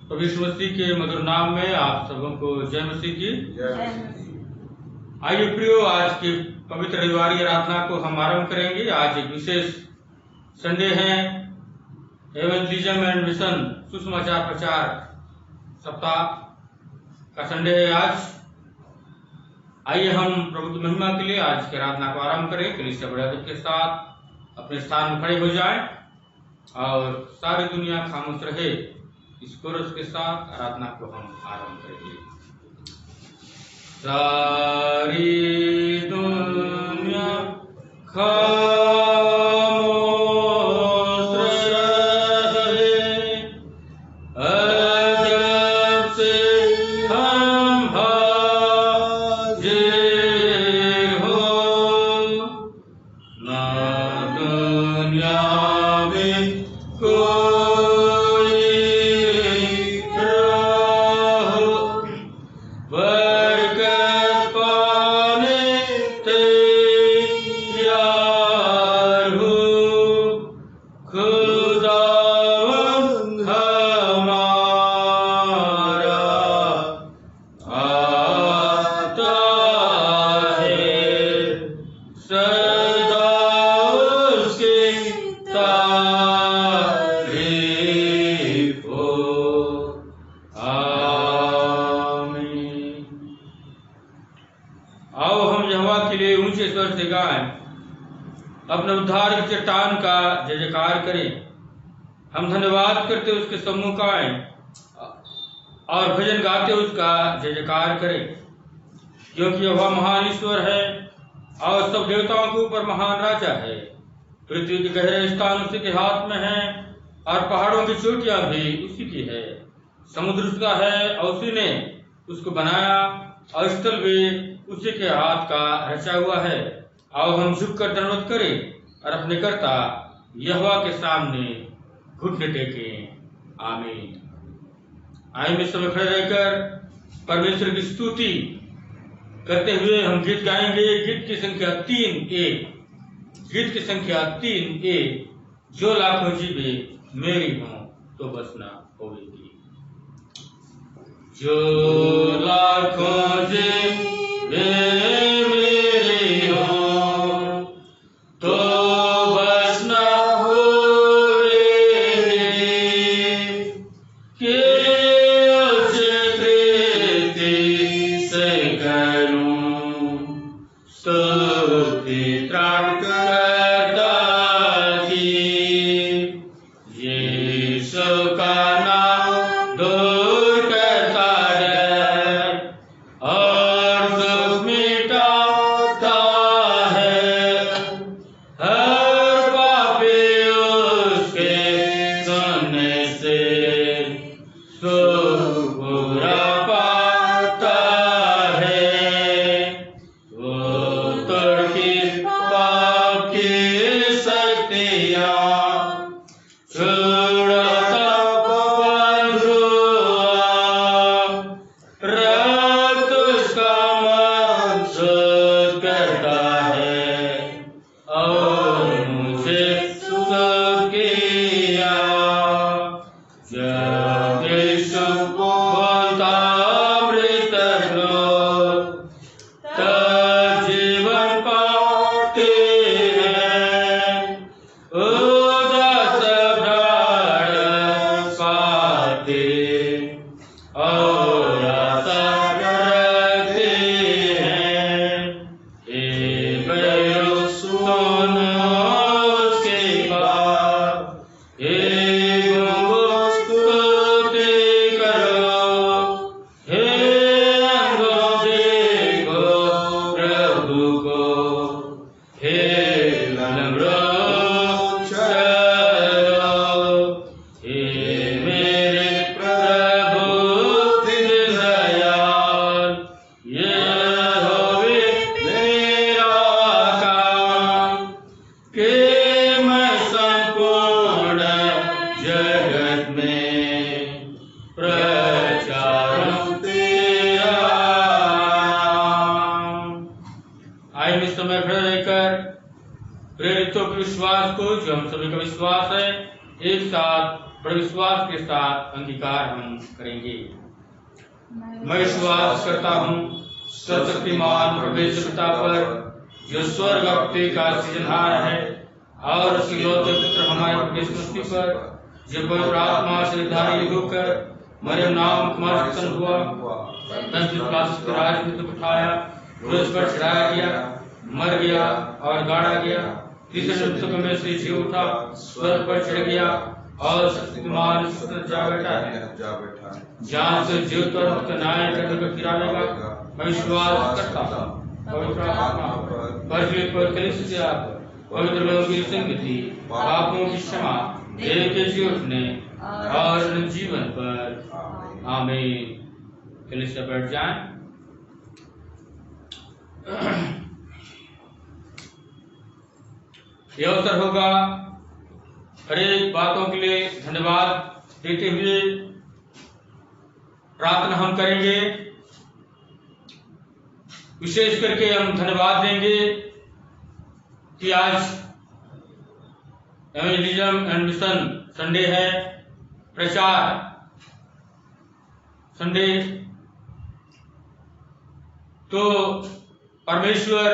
प्रभु यीशु मसीह के मधुर नाम में आप सबों को जय मसीह की। आइए प्रियो, आज की पवित्र रविवारी आराधना को हम आरंभ करेंगे। आज एक विशेष संडे है, एवेंजलिज्म एंड मिशन सुसमाचार प्रचार सप्ताह का संडे है आज। आइए हम प्रभु की महिमा के लिए आज की आराधना को आरंभ करें। कलीसिया बड़े अदब के साथ अपने स्थान में खड़े हो जाएं और सारी दुनिया खामोश रहे। इस कोरस के साथ आराधना को हम आरंभ करेंगे। सारी दुनिया खामोश रहे, अदब से हम हाजिर हो, ना दुनिया में अपने उद्धार की चट्टान का जय जयकार करें। हम धन्यवाद करते उसके सम्मुख आए और भजन गाते उसका जय जयकार करें, क्योंकि वह महान ईश्वर है और सब देवताओं के ऊपर महान राजा है। पृथ्वी के गहरे स्थान उसी के हाथ में है और पहाड़ों की चोटियां भी उसी की है। समुद्र उसका है और उसी ने उसको बनाया और स्थल भी उसी के हाथ का रचा हुआ है। आओ हम झुककर दंडवत करें और अपने कर्ता यहोवा के सामने घुटने टेकें। आमीन। आइए इस समय खड़े रहकर परमेश्वर की स्तुति करते हुए हम गीत गाएंगे। गीत की संख्या 3A। गीत की संख्या 3A। जो लाखों जीवे मेरी हों तो बस ना होगी। जो लाखों जीवे मेरी हों तो बस ना होगी, कि उसे प्रीति से करूं स्तुति त्राणकर्ता की। यीशु का नाम दूर करता है और दुख मिटाता है। हर पापी उसके सुनने से सुख पूरा पाता है। वो तुर्की पाप की शक्तियाँ छुड़ाता बंधुआ, रक्त उसका मन शुद्ध करता है और मुझे शुद्ध किया। जब यीशु बोलता अमृत लो, तब जीवन पाते हैं। उदास ढाढ़ पाते और आशा रखते हैं। हे बड़ो सुनो उसके बाद, हे गूंगो स्तुति करो, हे अंधों देखो प्रभु को, हे लंगड़ों चलो, हे मेरे प्रभु दीन दयाल। यहोवे मेरा काम, कि मैं संपूर्ण जगत में प्रचार तेरा। आइए इस समय खड़े रहकर प्रेरितों के विश्वास को, जो हम सभी का विश्वास है, एक साथ बड़े विश्वास के साथ अंगीकार हम करेंगे। मैं विश्वास करता हूँ सर्वशक्तिमान परमेश्वर पिता पर, जो स्वर्ग और पृथ्वी का सृजनहार है, और उसके इकलौते पुत्र हमारे प्रभु यीशु मसीह पर, जो पवित्र आत्मा से धारित होकर मरियम नाम कुमार से उत्पन्न हुआ, के राज में दुख उठाया, क्रूस पर चढ़ाया गया, मर गया और गाड़ा गया, तीसरे दिन में से जी उठा, स्वर्ग पर चढ़ गया और शक्तिमान जा बैठा है, जहाँ से जीवित और मृत न्याय करने को फिरावेगा। मैं विश्वास करता हूँ पवित्र आत्मा पर, कलीसिया पर, पवित्र लोगों की संगति, पापों की क्षमा, देह के जी उठने और जीवन पर। आमीन। कलीसिया बैठ जाएं। यह अवसर होगा हर एक बातों के लिए धन्यवाद देते हुए प्रार्थना हम करेंगे। विशेष करके हम धन्यवाद देंगे कि आज एवेंजलिज्म एंड मिशन संडे है, प्रचार संडे। तो परमेश्वर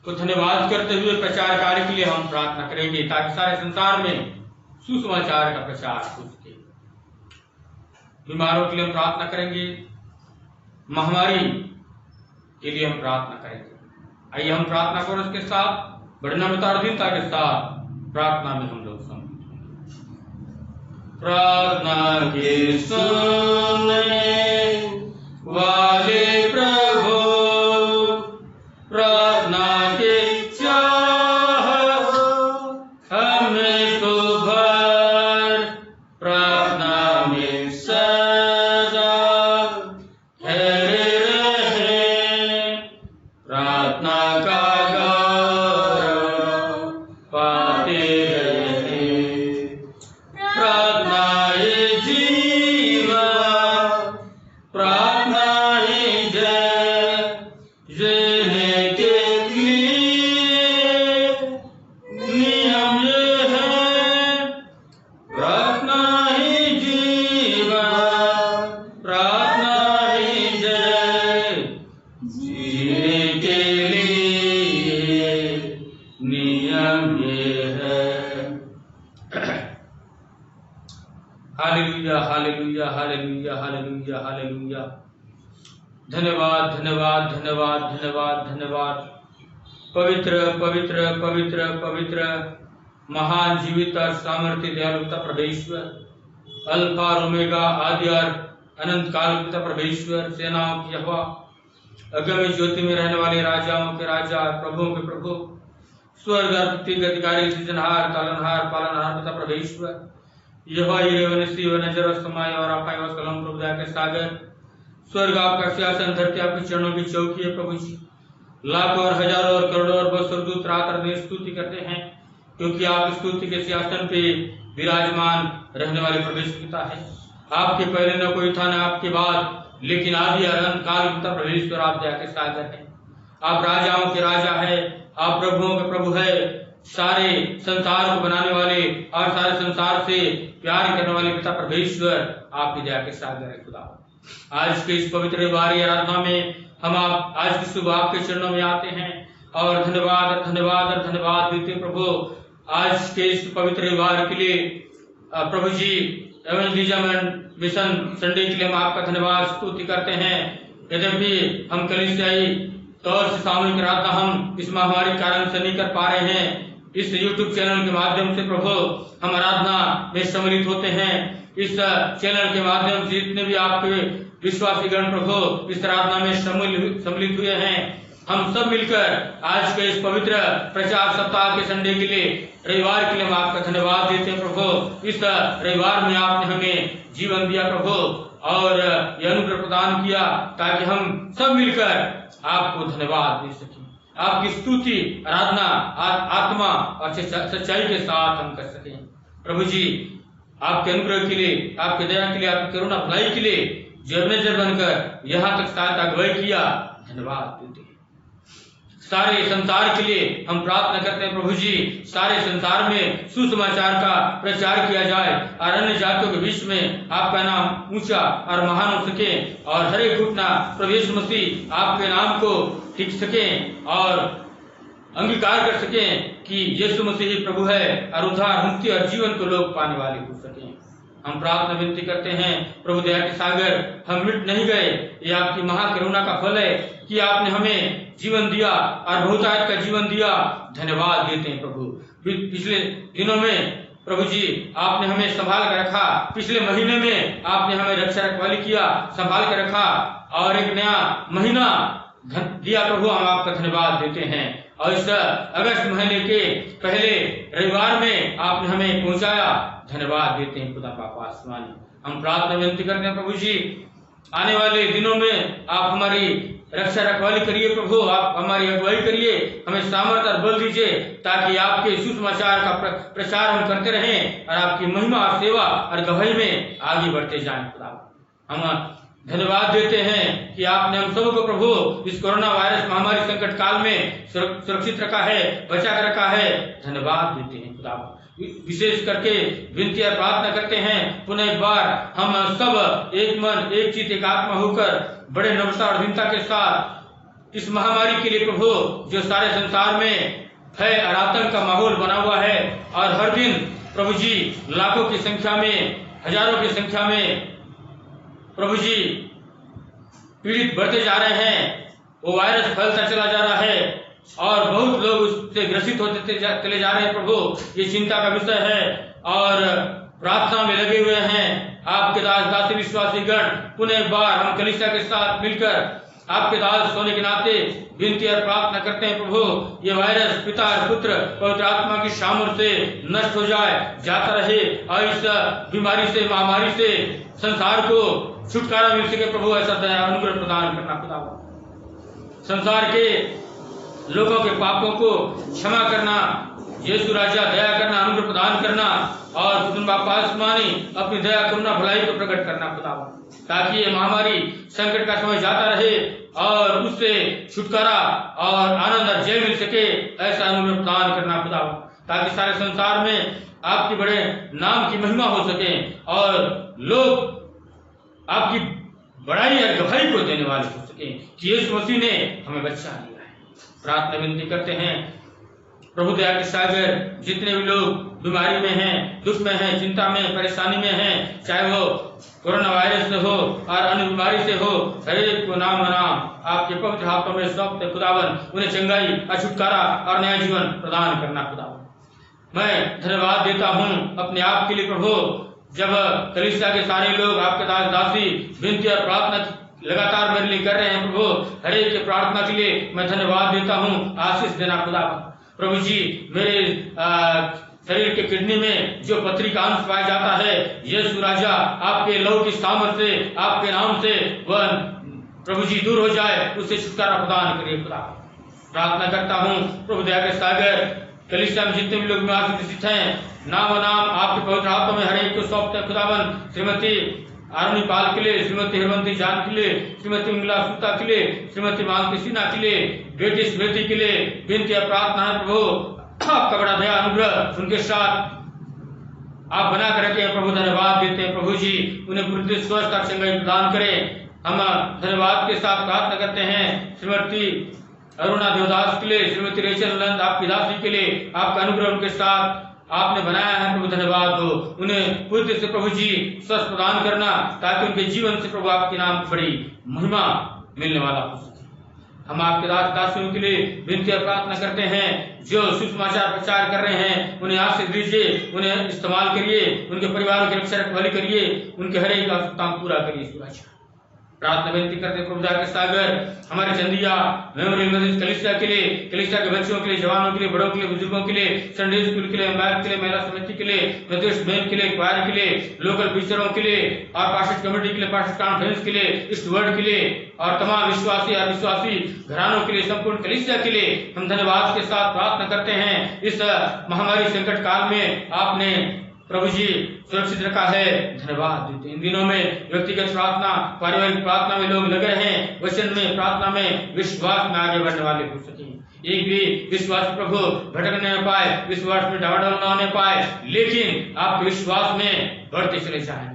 को धन्यवाद करते हुए प्रचार कार्य के लिए हम प्रार्थना करेंगे, ताकि सारे संसार में सुसमाचार का प्रचार हो सके। बीमारों के लिए हम प्रार्थना करेंगे, महामारी के लिए हम प्रार्थना करेंगे। आइए हम प्रार्थना करें, उसके साथ बड़ी नम्रता और दीनता के साथ प्रार्थना में हम लोग सम्मिलित होंगे। प्रार्थना के सुनने वाले प्रभु, प्रार्थना के चाहत हमें तो भर, प्रार्थना में सदा ठहरे रहे, प्रार्थना का गौरव पाते रहे। प्रार्थना है जीवन, प्रार्थना है जय, जीने के लिए नियम ये है। प्रार्थना ही जीवन, प्रार्थना ही जय, जीने के लिए नियम ये है। Hallelujah, hallelujah, hallelujah, hallelujah, hallelujah. धन्यवाद, धन्यवाद, धन्यवाद, धन्यवाद, धन्यवाद। पवित्र पवित्र पवित्र पवित्र महान जीवित और सामर्थ्य दयालुता परमेश्वर, अल्फा और ओमेगा, आदि और अनंत काल पिता परमेश्वर, सेनाओं की यहोवा, अगम ज्योति में रहने वाले राजाओं के राजा, प्रभुओं के प्रभु, स्वर्ग और पृथ्वी के अधिकारी, सृजनहार, तालनहार, पालनहार पिता परमेश्वर, यहोवा यहोवा व नजर और समय और आपाई व कलम प्रभु दया के सागर, स्वर्ग आपका सिंहासन, धरती आपके चरणों की चौकी है प्रभु जी। लाखों और हजारों और करोड़ों और बहुत स्वर्गदूत रात और दिन स्तुति करते हैं, क्योंकि आप स्तुति के सिंहासन पे विराजमान रहने वाले परमेश्वर पिता है। आपके पहले न कोई था न आपके बाद, लेकिन आदि और अनंत काल पिता परमेश्वर, आप दया के सागर हैं। आप राजाओं के राजा है, आप प्रभुओं के प्रभु है, सारे संसार को बनाने वाले और सारे संसार से प्यार करने वाले पिता परमेश्वर, आपकी दया के सागर है खुदा। आज के इस पवित्र रविवार आराधना में हम आप आज की सुबह आपके चरणों में आते हैं और धन्यवाद धन्यवाद और धन्यवाद देते प्रभु। आज के इस पवित्र रविवार के लिए प्रभु जी, एवेंजलिज्म एंड मिशन संडे के लिए हम आपका धन्यवाद स्तुति करते हैं। यद्यपि हम कलीसियाई तौर से सामूहिक आराधना हम इस महामारी के कारण से नहीं कर पा रहे हैं, इस YouTube चैनल के माध्यम से प्रभु हम आराधना में सम्मिलित होते हैं। इस चैनल के माध्यम से जितने भी आपके विश्वासी गण प्रभु इस आराधना में सम्मिलित हुए हैं, हम सब मिलकर आज के इस पवित्र प्रचार सप्ताह के संडे के लिए, रविवार के लिए हम आपका धन्यवाद देते हैं प्रभु। इस रविवार में आपने हमें जीवन दिया प्रभु और यह अनुग्रह प्रदान किया ताकि हम सब मिलकर आपको धन्यवाद दे सकें, आपकी स्तुति आराधना आत्मा और सच्चाई के साथ हम कर सकें। प्रभु जी, आपके अनुग्रह के लिए, आपके दया के लिए, आपकी करुणा भलाई के लिए जो मैनेजर बनकर यहाँ तक सहायता अगुवाई किया, धन्यवाद देते हैं। सारे संसार के लिए हम प्रार्थना करते हैं प्रभु जी, सारे संसार में सुसमाचार का प्रचार किया जाए और अन्य जातियों के बीच में आपका नाम ऊंचा और महान हो सके और हर एक घुटना प्रभु यीशु मसीह आपके नाम को टिक सके और अंगीकार कर सके कि यीशु मसीह ही प्रभु है और उद्धार, मुक्ति और जीवन को लोग पाने वाले हो सके। हम प्रार्थना विनती करते हैं प्रभु दया के सागर, हम मिट नहीं गए, ये आपकी महाकरुणा का फल है कि आपने हमें जीवन दिया और बहुतायत का जीवन दिया। धन्यवाद देते हैं प्रभु। पिछले दिनों में प्रभु जी आपने हमें संभाल कर रखा, पिछले महीने में आपने हमें रक्षा रखवाली किया, संभाल कर रखा और एक नया महीना दिया प्रभु, हम आपका धन्यवाद देते हैं। और इस अगस्त महीने के पहले रविवार में आपने हमें पहुंचाया, धन्यवाद देते हैं खुदा पापा आसमानी। हम प्रार्थना विनती करते हैं प्रभु जी, आने वाले दिनों में आप हमारी रक्षा रखवाली करिए प्रभु, आप हमारी अगुवाई करिए, हमें सामर्थ्य और बल दीजिए ताकि आपके सुसमाचार का प्रचार हम करते रहें और आपकी महिमा और सेवा और गवाही में आगे बढ़ते जाएं खुदा। हम धन्यवाद देते हैं कि आपने हम सबको प्रभु इस कोरोना वायरस महामारी संकट काल में सुरक्षित रखा है, बचा कर रखा है। धन्यवाद देते हैं खुदा। विशेष करके विनती और प्रार्थना करते हैं पुनः एक बार हम सब एक मन एक चित्त एक आत्मा होकर बड़े नम्रता और दीनता के साथ इस महामारी के लिए प्रभु, जो सारे संसार में भय और आतंक का माहौल बना हुआ है और हर दिन प्रभु जी लाखों की संख्या में, हजारों की संख्या में प्रभु जी पीड़ित बढ़ते जा रहे हैं, वो वायरस फैलता चला जा रहा है और बहुत लोग उससे ग्रसित होते चले जा रहे हैं प्रभु। ये चिंता का विषय है और प्रार्थना में लगे हुए हैं आपके दास दासी विश्वासी गण। पुनः एक बार हम कलीसिया के साथ मिलकर आपके दास होने के नाते विनती और प्रार्थना करते हैं प्रभु, ये वायरस पिता और पुत्र पवित्र आत्मा की शामर से नष्ट हो जाए, जाता रहे और इस बीमारी से, महामारी से संसार को छुटकारा मिल सके प्रभु। ऐसा दया अनुग्रह प्रदान करना खुदा। संसार के लोगों के पापों को क्षमा करना, यीशु राजा दया करना, अनुग्रह प्रदान करना और खुदा बाप आसमानी अपनी दया करुणा भलाई को प्रकट करना खुदा, ताकि ये महामारी संकट का समय जाता रहे और उससे छुटकारा और आनंद और जय मिल सके। ऐसा अनुग्रह प्रदान करना खुदा, ताकि सारे संसार में आपके बड़े नाम की महिमा हो सके और लोग आपकी बड़ाई और गवाही को देने वाले हो सके कि यीशु मसीह ने हमें बचा लिया है। प्रार्थना विनती करते हैं प्रभु दया के सागर, जितने भी लोग बीमारी में हैं, दुख में हैं, चिंता में, परेशानी में हैं, चाहे वो कोरोना वायरस से हो और अन्य बीमारी से हो, हर एक को नाम आपके पवित्र हाथों में सौंपते खुदावन, उन्हें चंगाई और छुटकारा और नया जीवन प्रदान करना खुदावन। मैं धन्यवाद देता हूँ अपने आप के लिए प्रभु, जब कलीसिया के सारे लोग आपके दास दासी विनती और प्रार्थना लगातार मेरे लिए कर रहे हैं प्रभु, हर एक के प्रार्थना के लिए मैं धन्यवाद देता हूँ। आशीष देना खुदा प्रभु जी। मेरे शरीर के किडनी में जो पथरी का अंश पाया जाता है, यीशु राजा आपके लहू की सामर्थ से, आपके नाम से वह प्रभु जी दूर हो जाए, उससे छुटकारा प्रदान करिए खुदा। प्रार्थना करता हूँ प्रभु दया के सागर, कलीसिया में जितने भी लोग बीमार ग्रसित हैं, नाम आपके पवित्र हाथों में हर एक को सौंपते हैं खुदावन। श्रीमती आरनी पाल के लिए, श्रीमती हेमंती जान के लिए, श्रीमती मंगला सुता के लिए, श्रीमती मालती सिन्हा के लिए, बेटी स्मृति के लिए विनती और प्रार्थना है प्रभु, आपका बड़ा दया अनुग्रह उनके साथ आप बना कर रखे प्रभु। धन्यवाद देते हैं प्रभु जी, उन्हें पूरी स्वस्थ और चंगाई प्रदान करें। हम धन्यवाद के साथ प्रार्थना करते हैं श्रीमती अरुणा देवदास के लिए, श्रीमती रेचल नंद आपकी दासी के लिए, आपका अनुग्रह उनके साथ आपने बनाया है प्रभु। धन्यवाद हो, उन्हें पूरी से प्रभु जी स्वस्थ प्रदान करना, ताकि उनके जीवन से प्रभु आपके नाम की बड़ी महिमा मिलने वाला हो सके। हम आपके दास दासियों के लिए विनती और प्रार्थना करते हैं, जो सुसमाचार प्रचार कर रहे हैं, उन्हें आशीष दीजिए, उन्हें इस्तेमाल करिए, उनके परिवारों की रक्षा रखवाली करिए, उनके हर एक आवश्यकता पूरा करिए सुरक्षा। प्रार्थना विनती करते प्रभु दया के सागर, हमारे चंदिया मेमोरियल मस्जिद कलीसिया के लिए, कलीसिया के बच्चों के लिए, जवानों के लिए, बड़ों के लिए, बुजुर्गों के लिए, संडे स्कूल के लिए, एम्पायर के लिए, महिला समिति के लिए, प्रदेश बैंक के लिए, क्वायर के लिए, लोकल टीचरों के लिए और पास्टर कमेटी के लिए, पास्टर कॉन्फ्रेंस के लिए, स्टूवर्ड के लिए और तमाम विश्वासी और विश्वासी घरानों के लिए, संपूर्ण कलीसिया के लिए हम धन्यवाद के साथ प्रार्थना करते हैं। इस महामारी संकट काल में आपने प्रभु जी सुरक्षित रखा है, धन्यवाद देते। इन दिनों में व्यक्तिगत प्रार्थना, पारिवारिक प्रार्थना में लोग लगे हैं, वचन में, प्रार्थना में, विश्वास में आगे बढ़ने वाले हो सके। एक भी विश्वास प्रभु भटकने न पाए, विश्वास में डावाडोल न होने पाए, लेकिन आपके विश्वास में बढ़ते चले जाए।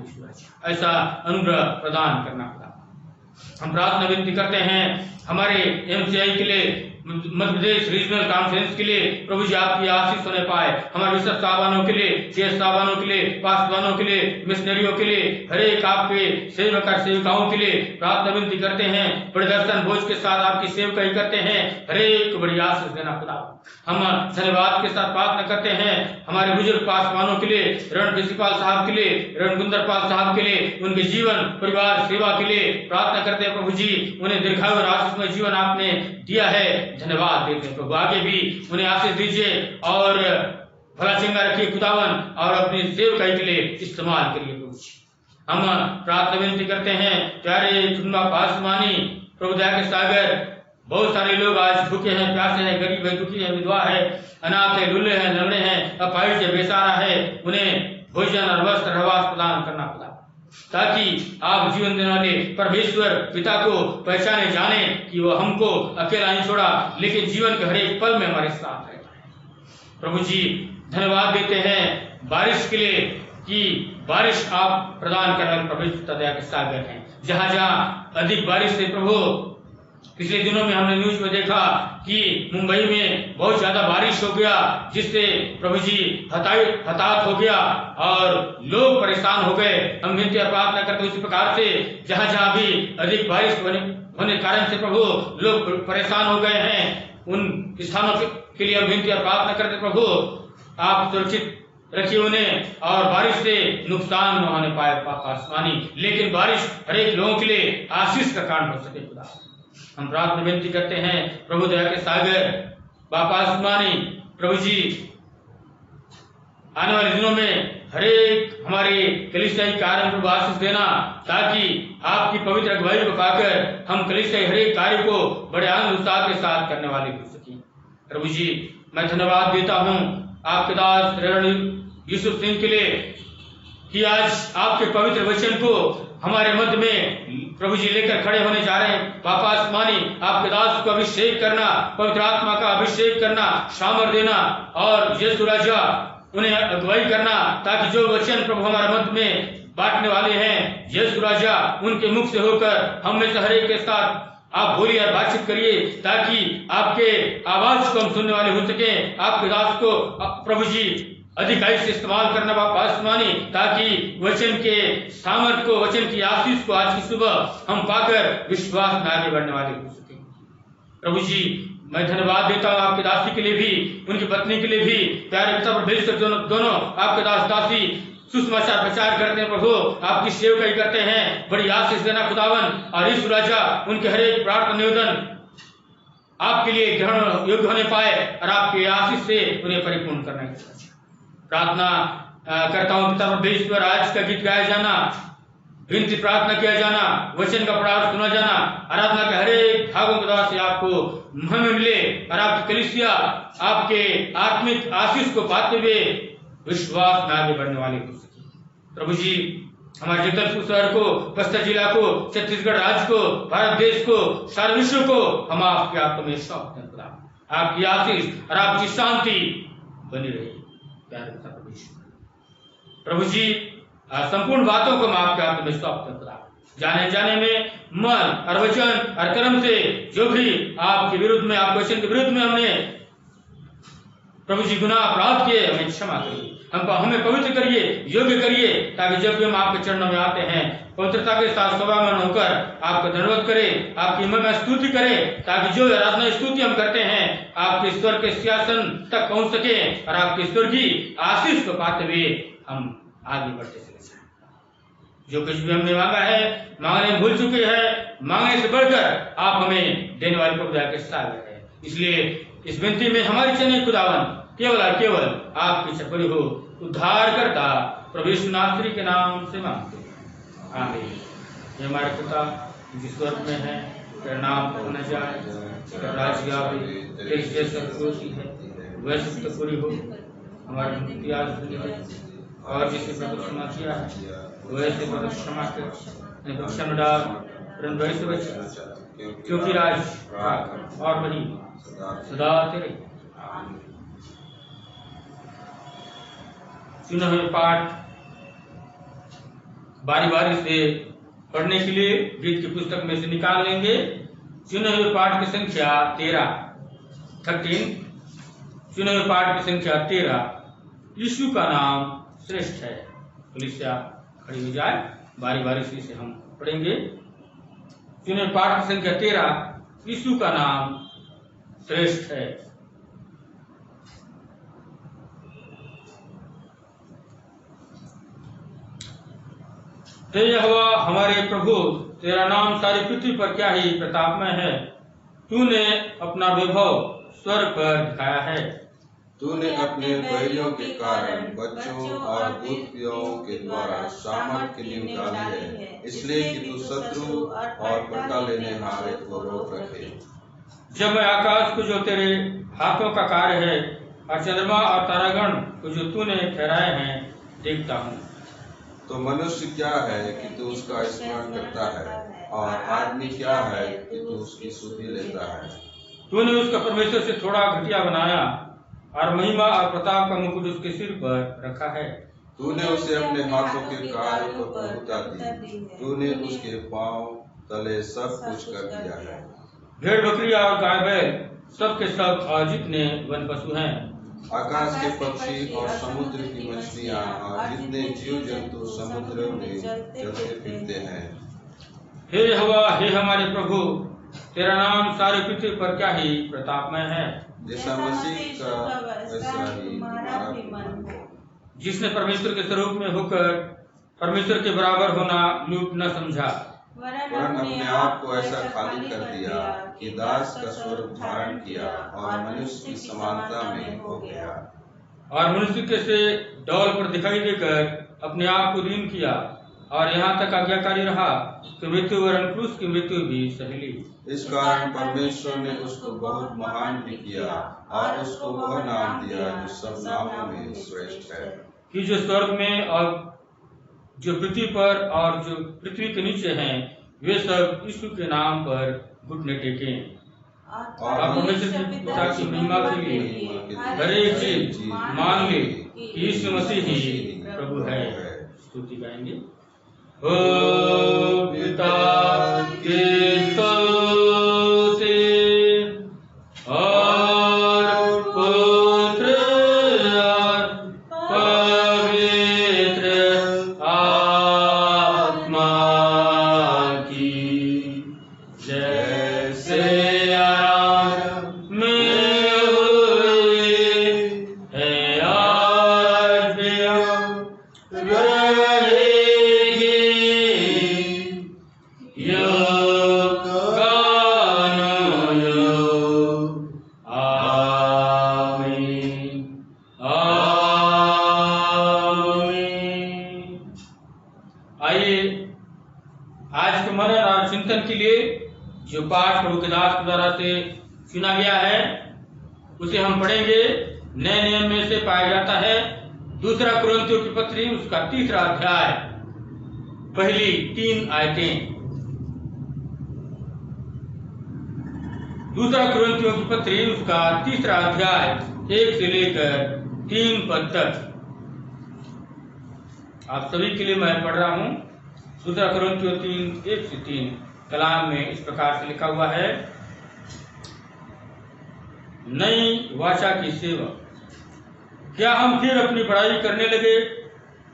ऐसा अनुग्रह प्रदान करना पड़ा। हम प्रार्थना विनती करते हैं हमारे एमसीआई के लिए, मध्य प्रदेश रीजनल कॉन्फ्रेंस के लिए प्रभु जी आपकी आशीष होने पाए। हमारे बिशप साहबानों के लिए, सीएस साहबानों के लिए, पासवानों के लिए, मिशनरियों के लिए, हर एक आपके सेवक और सेविकाओं के लिए प्रार्थना विनती करते हैं। बड़े दर्शन भोज के साथ आपकी सेवकाई करते हैं। हर एक को बड़ी आशीष देना खुदा। हम धन्यवाद के साथ प्रार्थना करते हैं हमारे बुजुर्ग पासवानों के लिए, रण प्रिंसिपाल साहब के लिए, रण गुंदरपाल साहब के लिए, उनके जीवन परिवार सेवा के लिए प्रार्थना करते हैं। प्रभु जी उन्हें दीर्घायु और आशीषमय जीवन आपने दिया है, धन्यवाद देते हैं प्रभु। आगे भी उन्हें आशीष दीजिए और भला चंगा रखिए खुदावन, और अपनी सेवकाई के लिए इस्तेमाल करिए प्रभु जी। हम प्रार्थना विनती करते हैं प्यारे चुनवा पासवानी, प्रभु दया के सागर। बहुत सारे लोग आज भूखे हैं, प्यासे हैं, गरीब है, दुखी है, विधवा है, अनाथ है, लूले हैं, लंगड़े हैं, अपाहिज है, बेसहारा है। उन्हें भोजन और वस्त्र रहवास प्रदान करना पड़ा, ताकि आप जीवन देने वाले परमेश्वर पिता को पहचाने, जाने कि वो हमको अकेला नहीं छोड़ा, लेकिन जीवन के हर एक पल में हमारे साथ रहता है। प्रभु जी धन्यवाद देते हैं बारिश के लिए कि बारिश आप प्रदान करने वाले परमेश्वर दया के सागर हैं। जहां जहां अधिक बारिश से प्रभु, पिछले दिनों में हमने न्यूज में देखा कि मुंबई में बहुत ज्यादा बारिश हो गया, जिससे प्रभु जी हताहत हो गया और लोग परेशान हो गए। हम विनती और प्रार्थना करते उसी प्रकार से जहां जहां भी अधिक बारिश होने के कारण से प्रभु लोग परेशान हो गए हैं, उन स्थानों के लिए हम विनती और प्रार्थना करते प्रभु आप सुरक्षित रखिए उन्हें, और बारिश से नुकसान न होने पाए आसमानी, लेकिन बारिश हर एक लोगों के लिए आशीष का कारण हो सके खुदा। हम प्रार्थना विनती करते हैं प्रभु दया के सागर बापा आसमानी, प्रभु जी आने वाले दिनों में हर एक हमारे कलीसियाई कार्य में प्रभु आशीष देना, ताकि आपकी पवित्र अगुवाई को पाकर हम कलीसियाई हर एक कार्य को बड़े आनंद उत्साह के साथ करने वाले हो सके। प्रभु जी मैं धन्यवाद देता हूँ आपके दास यूसुफ सिंह के लिए कि आज आपके पवित्र वचन को हमारे मध्य में प्रभु जी लेकर खड़े होने जा रहे हैं। पापा आसमानी आपके दास को अभिषेक करना, पवित्र आत्मा का अभिषेक करना, सामर्थ देना, और यीशु राजा उन्हें अगुवाई करना, ताकि जो वचन प्रभु हमारे मध्य में बांटने वाले हैं, यीशु राजा उनके मुख से होकर हम में से हर एक के साथ आप बोलिए और बातचीत करिए, ताकि आपके आवाज को हम सुनने वाले हो सके। आपके दास को प्रभु जी अधिकाई से इस्तेमाल करना बापा आसमानी, ताकि वचन के सामर्थ को, वचन की आशीष को आज की सुबह हम पाकर विश्वास में आगे बढ़ने वाले हो सके। प्रभु जी मैं धन्यवाद देता हूँ आपके दासी के लिए भी, उनकी पत्नी के लिए भी, प्यारे पिता परमेश्वर दोनों आपके दास दासी सुसमाचार प्रचार करते हैं प्रभु, आपकी सेवकाई करते हैं, बड़ी आशीष देना खुदावन, और इस राजा उनके हर एक प्रार्थना निवेदन आपके लिए ग्रहण योग्य होने पाए, और आपके आशीष से उन्हें परिपूर्ण करना है। प्रार्थना करता हूँ पिता परमेश्वर आज का गीत गाया जाना, विनती प्रार्थना किया जाना, वचन का पढ़ाव सुना जाना, आराधना के हर एक भागों के द्वारा से आपको महिमा मिले, और आपकी कलीसिया आपके आत्मिक आशीष को पाते हुए विश्वास में आगे बढ़ने वाले हो सके। प्रभु जी हमारे जगदलपुर शहर को, बस्तर जिला को, छत्तीसगढ़ राज्य को, भारत देश को, सारे विश्व को हम आपके हाथों में सौंपते हैं खुदा। आपकी आशीष और आपकी शांति बनी रही प्यारे पिता परमेश्वर। प्रभु जी संपूर्ण बातों को हम आपके हाथों में सौंपते हैं खुदा। जाने जाने में मन और वचन और कर्म से जो भी आपके विरुद्ध में, आपके वचन के विरुद्ध में हमने प्रभु जी गुनाह अपराध किए, हमें क्षमा करिए, हमें पवित्र करिए, योग्य करिए, ताकि जब भी हम आपके चरणों में आते हैं पवित्रता के साथ स्वभावमान होकर आपका धन्यवाद करें, आपकी महिमा स्तुति करें, ताकि जो आराधना स्तुति हम करते हैं आपके स्वर्ग के सिंहासन तक पहुंच सके, और आपके स्वर्गीय आशीष को पाते हुए हम आगे बढ़ते चले जाएं। जो कुछ भी हमने मांगा है, मांगने भूल चुके हैं, मांगने से बढ़कर आप हमें देने वाले प्रभु के सागर है। इसलिए इस विनती में हमारी इच्छा नहीं खुदावन, केवल और केवल आपकी इच्छा पूरी हो। उद्धार करता प्रभु यीशु नासरी के नाम से मांगते हैं, आमीन। ये हमारे पिता जो स्वर्ग में है, तेरा नाम होना जाए, तेरा राज्य आवे, तेरी जैसा होती है वैसे तो पूरी हो। हमारी मुक्ति आज हुई है, और जिसे प्रभु क्षमा किया है वैसे प्रभु क्षमा कर, बख्शा में डाल, वैसे बचा, क्योंकि राज और वही सदा तेरे। चुने हुए पाठ बारी बारी से पढ़ने के लिए गीत की पुस्तक में से निकाल लेंगे। चुने हुए पाठ की संख्या 13। चुने हुए पाठ की संख्या 13। यीशु का नाम श्रेष्ठ है। पुलिसिया खड़ी हो जाए, बारी बारी से इसे हम पढ़ेंगे। चुने हुए पाठ की संख्या 13। यीशु का नाम श्रेष्ठ है। हे यहोवा हमारे प्रभु, तेरा नाम सारी पृथ्वी पर क्या ही प्रतापमय है। तूने अपना वैभव स्वर्ग पर दिखाया है। तूने अपने बैरियों के कारण बच्चों और दूतों के द्वारा सामर्थ की नींव डाली है, इसलिए कि तू शत्रु और पलटा लेने हारे को रोक रखे। जब मैं आकाश को जो तेरे हाथों का कार्य है और चंद्रमा और तारागण को जो तूने ठहराए हैं देखता हूँ, तो मनुष्य क्या है कि तू उसका स्मरण करता है, और आदमी क्या है कि तू उसकी सुधि लेता है। तूने उसका परमेश्वर से थोड़ा घटिया बनाया और महिमा और प्रताप का मुकुट उसके सिर पर रखा है। तूने उसे अपने हाथों के कार्य को प्रभुता दी, तूने उसके पांव तले सब कुछ कर दिया है। भेड़ बकरियां और गाय बैल सब के सब और जितने वन पशु हैं, आकाश के पक्षी और समुद्र की मछलियां और जितने जीव जंतु समुद्र में चलते फिरते हैं। हे यहोवा, हे हमारे प्रभु, तेरा नाम सारी पृथ्वी पर क्या ही प्रतापमय है। जैसा मसीह का वैसा ही हमारा भी मन हो। जिसने परमेश्वर के स्वरूप में होकर परमेश्वर के बराबर होना लूट न समझा, वरन अपने आप को ऐसा खाली कर दिया कि दास का स्वरूप धारण किया और मनुष्य की समानता में हो गया। और मनुष्य के से डौल पर दिखाई देकर अपने आप को दीन किया और यहाँ तक आज्ञाकारी रहा कि मृत्यु वरन क्रूस की मृत्यु भी सह ली। इस कारण परमेश्वर ने उसको बहुत महान भी किया और उसको वह नाम दिया जो सब नामों में श्रेष्ठ है, कि जो स्वर्ग में और जो पृथ्वी पर और जो पृथ्वी के नीचे हैं वे सब यीशु के नाम पर घुटने टेकें और परमेश्वर की पिता की महिमा के लिए हर एक चीज मान ले कि यीशु मसीह ही प्रभु है। स्तुति गाएंगे। ओ पिता के स्तुति और पुत्र और पवित्र आत्मा की, जैसे आरंभ में हुई है आज भी रहेगी, युग युग। आमीन आमीन। आइए आज के मनन और चिंतन के लिए जो पाठ प्रभु के दास के द्वारा से चुना गया है उसे हम पढ़ेंगे। नए नियम में से पाया जाता है 2 कुरिन्थियों की पत्री उसका 3 अध्याय पहली 3 आयतें। 2 कुरिन्थियों की पत्री उसका 3 अध्याय 1 से लेकर 3 पद तक आप सभी के लिए मैं पढ़ रहा हूँ। 2 कुरिन्थियों 3 1 से 3 कलाम में इस प्रकार से लिखा हुआ है। नई वाचा की सेवा, क्या हम फिर अपनी बड़ाई करने लगे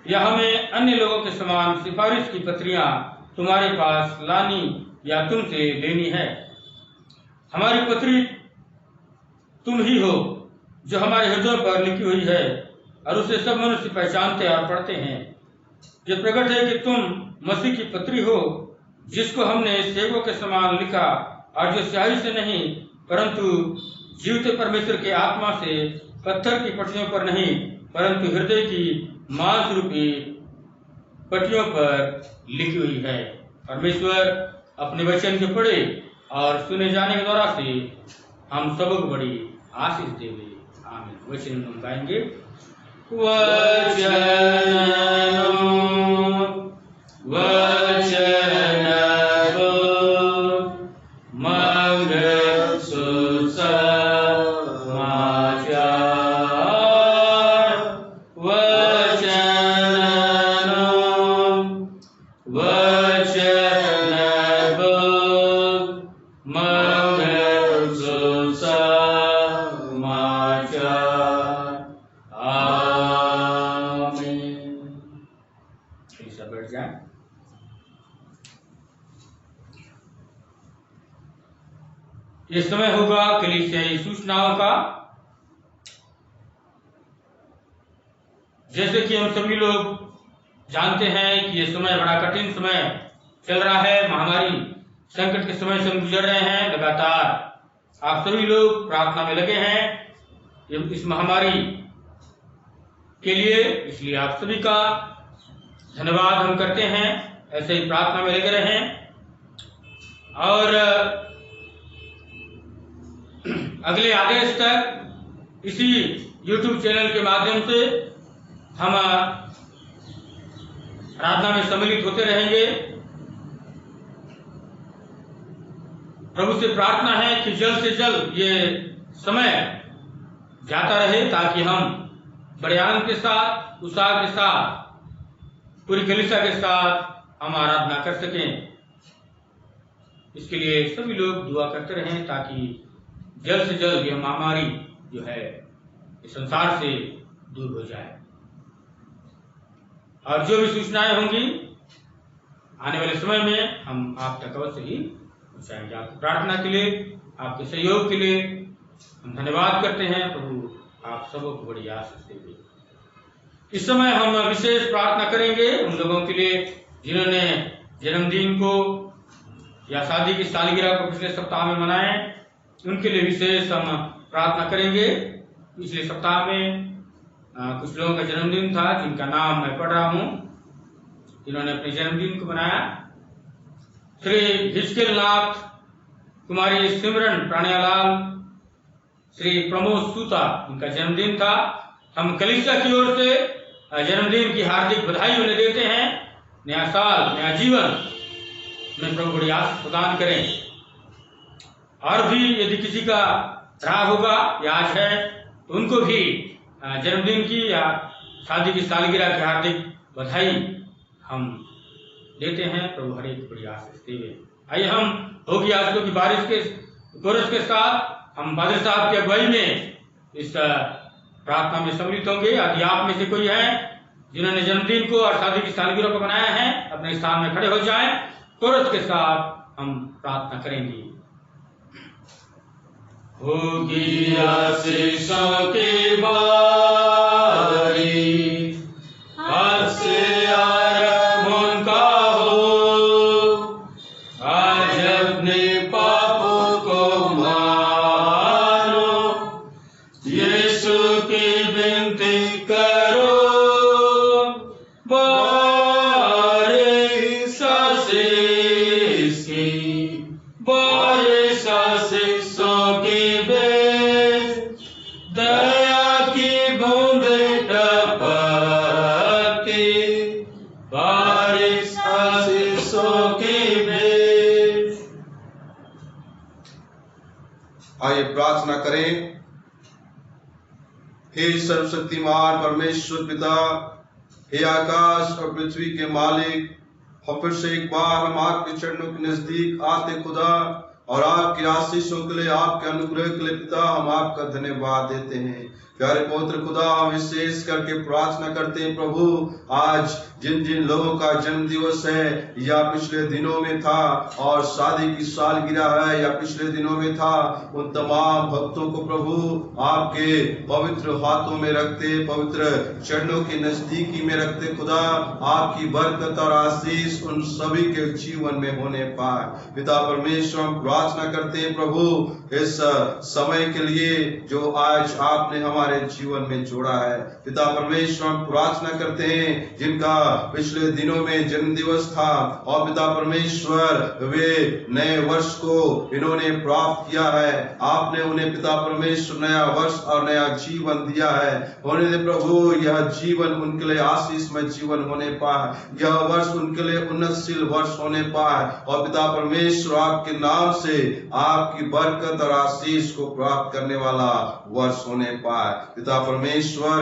या हमें अन्य लोगों के समान सिफारिश की पत्रियां तुम्हारे पास लानी या तुमसे लेनी है? हमारी पत्री तुम ही हो जो हमारे हृदयों पर लिखी हुई है और उसे सब मनुष्य पहचानते और पढ़ते हैं। ये प्रकट है कि तुम मसीह की पत्री हो, जिसको हमने सेवकों के समान लिखा और जो स्याही से नहीं परंतु जीवते परमेश्वर के आत्मा से पत्थर की पट्टियों पर नहीं परंतु हृदय की मांस रूपी पट्टियों पर लिखी हुई है। परमेश्वर अपने वचन के पढ़े और सुने जाने के द्वारा से हम सबको बड़ी आशीष देवे। आमीन। वचन हम गाएंगे। वचन वचन बोल मंगल सुसमाचार। आमीन। सब बैठ जाए। ये समय होगा कलीसियाई सूचनाओं का। जैसे कि हम सभी लोग जानते हैं कि ये समय बड़ा कठिन समय चल रहा है, महामारी संकट के समय से हम गुजर रहे हैं। लगातार आप सभी लोग प्रार्थना में लगे हैं इस महामारी के लिए, इसलिए आप सभी का धन्यवाद हम करते हैं। ऐसे ही प्रार्थना में लगे रहें और अगले आदेश तक इसी YouTube चैनल के माध्यम से हम प्रार्थना में सम्मिलित होते रहेंगे। प्रभु से प्रार्थना है कि जल्द से जल्द ये समय जाता रहे, ताकि हम बड़े आनंद के साथ, उत्साह के साथ, पूरी कलीसिया के साथ हम आराधना कर सकें। इसके लिए सभी लोग दुआ करते रहें ताकि जल्द से जल्द यह महामारी जो है इस संसार से दूर हो जाए। और जो भी सूचनाएं होंगी आने वाले समय में हम आप तक अवश्य ही पहुंचाएंगे। आपकी प्रार्थना के लिए, आपके सहयोग के लिए हम धन्यवाद करते हैं। प्रभु आप सबको बड़ी आशीष देंगे। इस समय हम विशेष प्रार्थना करेंगे उन लोगों के लिए जिन्होंने जन्मदिन को या शादी की सालगिरह को पिछले सप्ताह में मनाए। उनके लिए विशेष हम प्रार्थना करेंगे। पिछले सप्ताह में कुछ लोगों का जन्मदिन था जिनका नाम मैं पढ़ रहा हूं, जिन्होंने अपने जन्मदिन को मनाया। श्री हिचकिल नाथ, कुमारी सिमरन प्राणियालाल, श्री प्रमोद सूता, उनका जन्मदिन था। हम कलीसिया की ओर से जन्मदिन की हार्दिक बधाई उन्हें देते हैं। नया साल, नया जीवन में प्रभु बड़ी आशीष प्रदान करें। और भी यदि किसी का रहा होगा या आज है तो उनको भी जन्मदिन की या शादी की सालगिरह की हार्दिक बधाई हम देते हैं। प्रभु हर एक बड़ी आशीष देवे। आइए हम होगी आजकल की बारिश के कोरस के साथ हम पादरी साहब की अगुवाई में इस प्रार्थना में सम्मिलित होंगे। यदि आप में से कोई है जिन्होंने जन्मदिन को और शादी की सालगिरह को मनाया है, अपने स्थान में खड़े हो जाएं। कोरस के साथ हम प्रार्थना करेंगे। होगी आशीषों की बारी, आज से आरंभ उनका हो। आज अपने पापों को मानो, यीशु की विनती करो। बारिश आशीष की, बारिश आशीषों की दया की बूंदें टपकती, बारिश आशीषों की आइए प्रार्थना करें। हे सर्वशक्तिमान परमेश्वर पिता, हे आकाश और पृथ्वी के मालिक, और फिर से एक बार हम आपके चरणों के नजदीक आते खुदा, और आपकी आशीषों के लिए, आपके अनुग्रह के लिए पिता हम आपका धन्यवाद देते हैं। प्यारे पवित्र खुदा, हम विशेष करके प्रार्थना करते हैं प्रभु, आज जिन जिन लोगों का जन्म दिवस है या पिछले दिनों में था, और शादी की सालगिरह है या पिछले दिनों में था, उन तमाम भक्तों को प्रभु आपके पवित्र हाथों में रखते, पवित्र चरणों के नजदीकी में रखते खुदा, आपकी बरकत और आशीष उन सभी के जीवन में होने पाए। पिता परमेश्वर, हम प्रार्थना करते हैं प्रभु इस समय के लिए जो आज आपने हमारे जीवन में जोड़ा है। पिता परमेश्वर, हम प्रार्थना करते हैं जिनका पिछले दिनों में जन्म दिवस था, और पिता परमेश्वर वे नए वर्ष को इन्होंने प्राप्त किया है। आपने उन्हें पिता परमेश्वर नया वर्ष और नया जीवन दिया है। होने दे प्रभु यह जीवन उनके लिए आशीषमय जीवन होने पाए, यह वर्ष उनके लिए उन्नतशील वर्ष होने पाए, और पिता परमेश्वर आपके नाम से आपकी बरकत और आशीष को प्राप्त करने वाला वर्ष होने पाए। पिता परमेश्वर,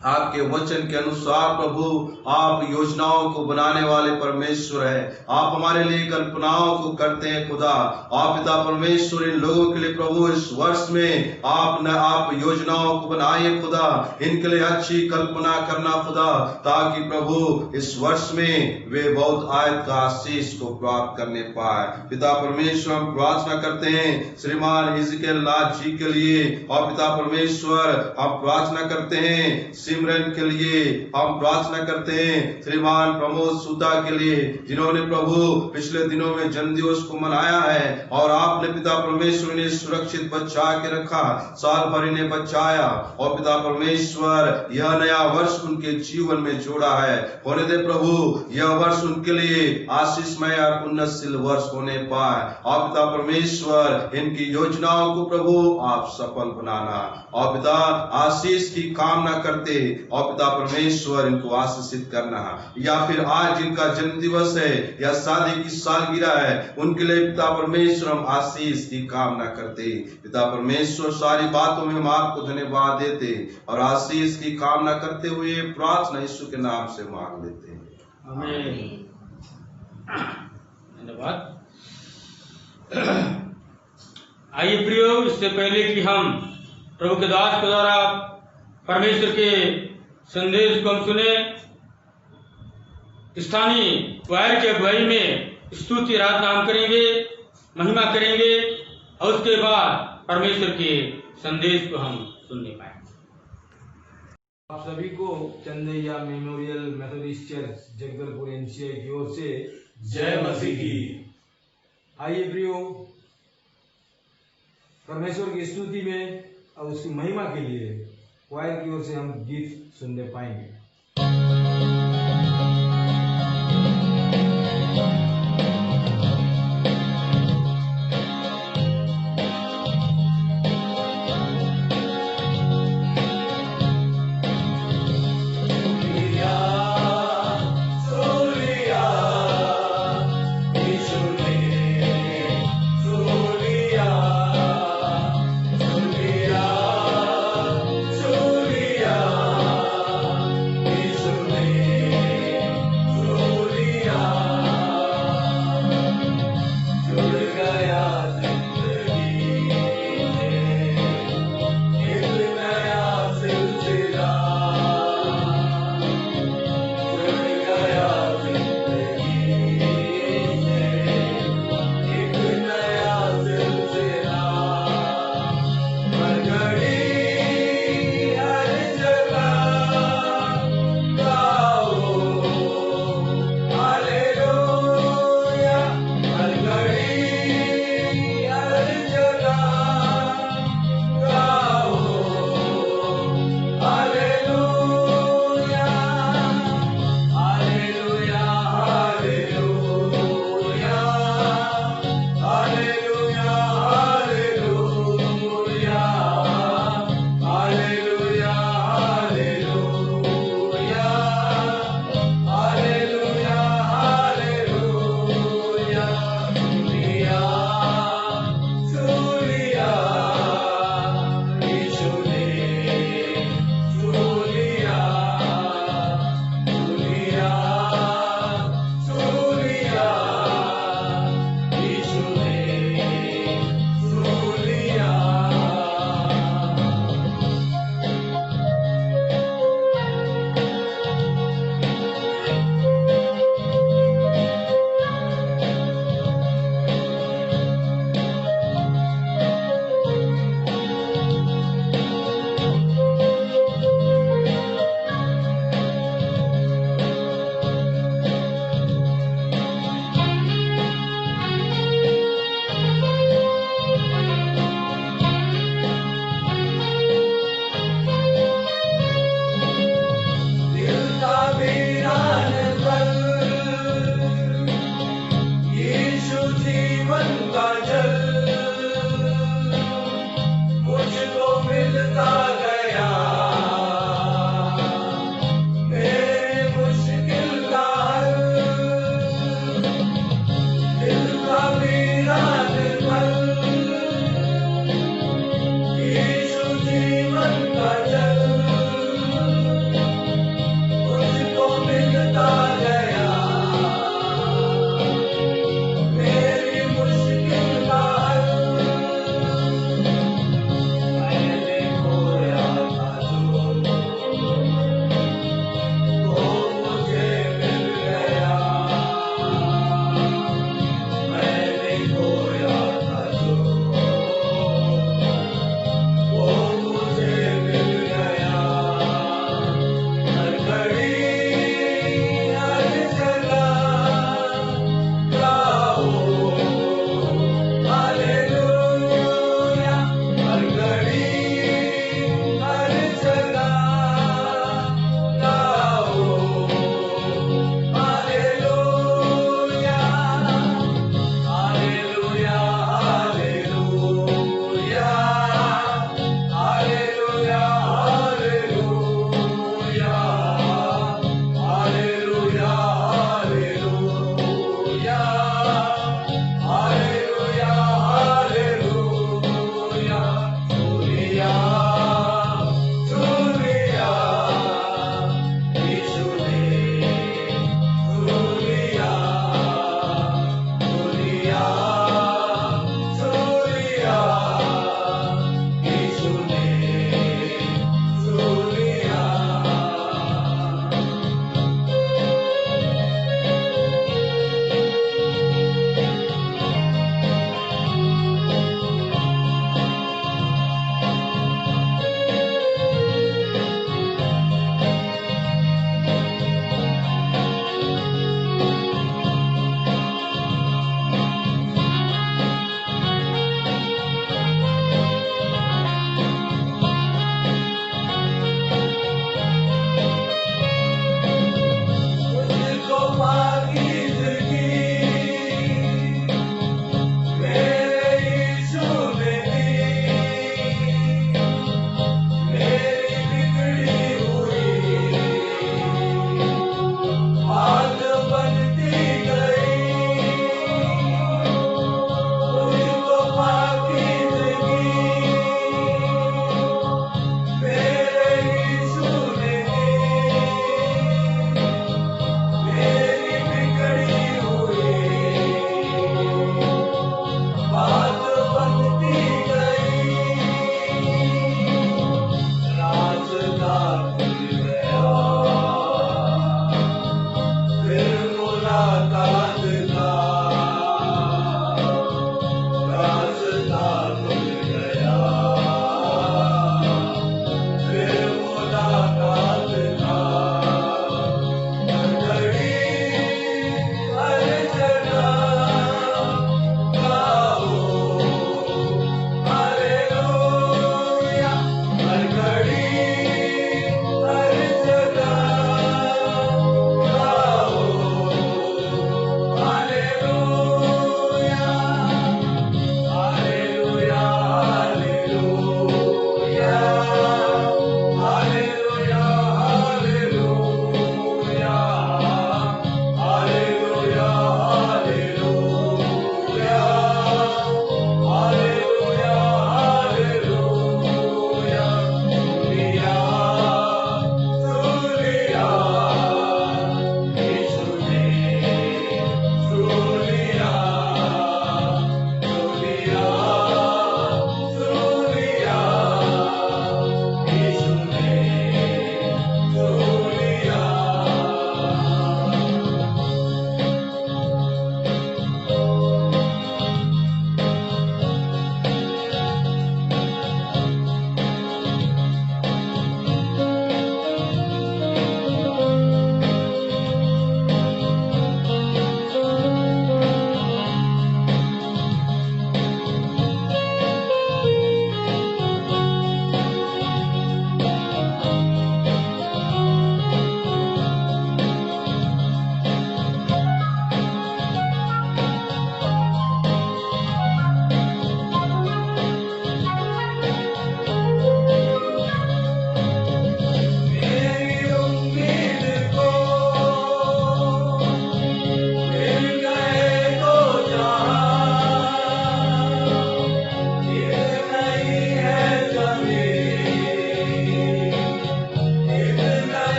आपके वचन के अनुसार प्रभु आप योजनाओं को बनाने वाले परमेश्वर है। आप हमारे लिए कल्पनाओं को करते हैं खुदा। आप पिता परमेश्वर इन लोगों के लिए प्रभु इस वर्ष में आप योजनाओं को बनाइए खुदा, इनके लिए अच्छी कल्पना करना खुदा, ताकि प्रभु इस वर्ष में वे बहुत आयत का आशीष को प्राप्त करने पाए। पिता परमेश्वर हम प्रार्थना करते हैं श्रीमान हिजकिय्याह लाल जी के लिए, और पिता परमेश्वर हम प्रार्थना करते हैं सिमरन के लिए, हम प्रार्थना करते हैं श्रीमान प्रमोद सूता के लिए, जिन्होंने प्रभु पिछले दिनों में जन्मदिवस को मनाया है, और आपने पिता परमेश्वर ने सुरक्षित बचा के रखा, साल भर इन्हें बचाया, और पिता परमेश्वर यह नया वर्ष उनके जीवन में जोड़ा है। होने दे प्रभु यह वर्ष उनके लिए आशीषमय और उन्नतशील वर्ष होने पाए, और पिता परमेश्वर इनकी योजनाओं को प्रभु आप सफल बनाना, और पिता आशीष की कामना करते, और पिता परमेश्वर इनको आशीषित करना। या फिर आज जिनका जन्म दिवस है या शादी की सालगिरह है, उनके लिए पिता परमेश्वर हम आशीष की कामना करते। पिता परमेश्वर सारी बातों में हम आपको धन्यवाद देते और आशीष की कामना करते हुए प्रार्थना यीशु के नाम से मांग लेते हैं, आमीन। धन्यवाद। आइए प्रियो, इससे पहले कि हम प्रभु के दास के द्वारा परमेश्वर के संदेश को हम सुने, स्थानीय क्वायर की अगुवाई में स्तुति आराधना हम करेंगे, महिमा करेंगे, और उसके बाद परमेश्वर के संदेश को हम सुनने पाएंगे। आप सभी को Chandaiya Memorial Methodist Church Jagdalpur NCI की ओर से जय मसीह की। आइए प्रियो, परमेश्वर की स्तुति में और उसकी महिमा के लिए क्वायर की ओर से हम गीत सुनने पाएंगे। Amen. मुलाकात का रास्ता खुल गया, फिर मुलाकात का हर घड़ी हर जगह गाओ हालेलुया, हर घड़ी हर जगह गाओ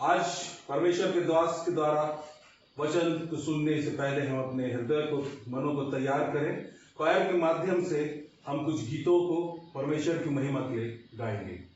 आज परमेश्वर के दास के द्वारा वचन को सुनने से पहले हम अपने हृदय को, मनों को तैयार करें। क्वायर के माध्यम से हम कुछ गीतों को परमेश्वर की महिमा के लिए गाएंगे।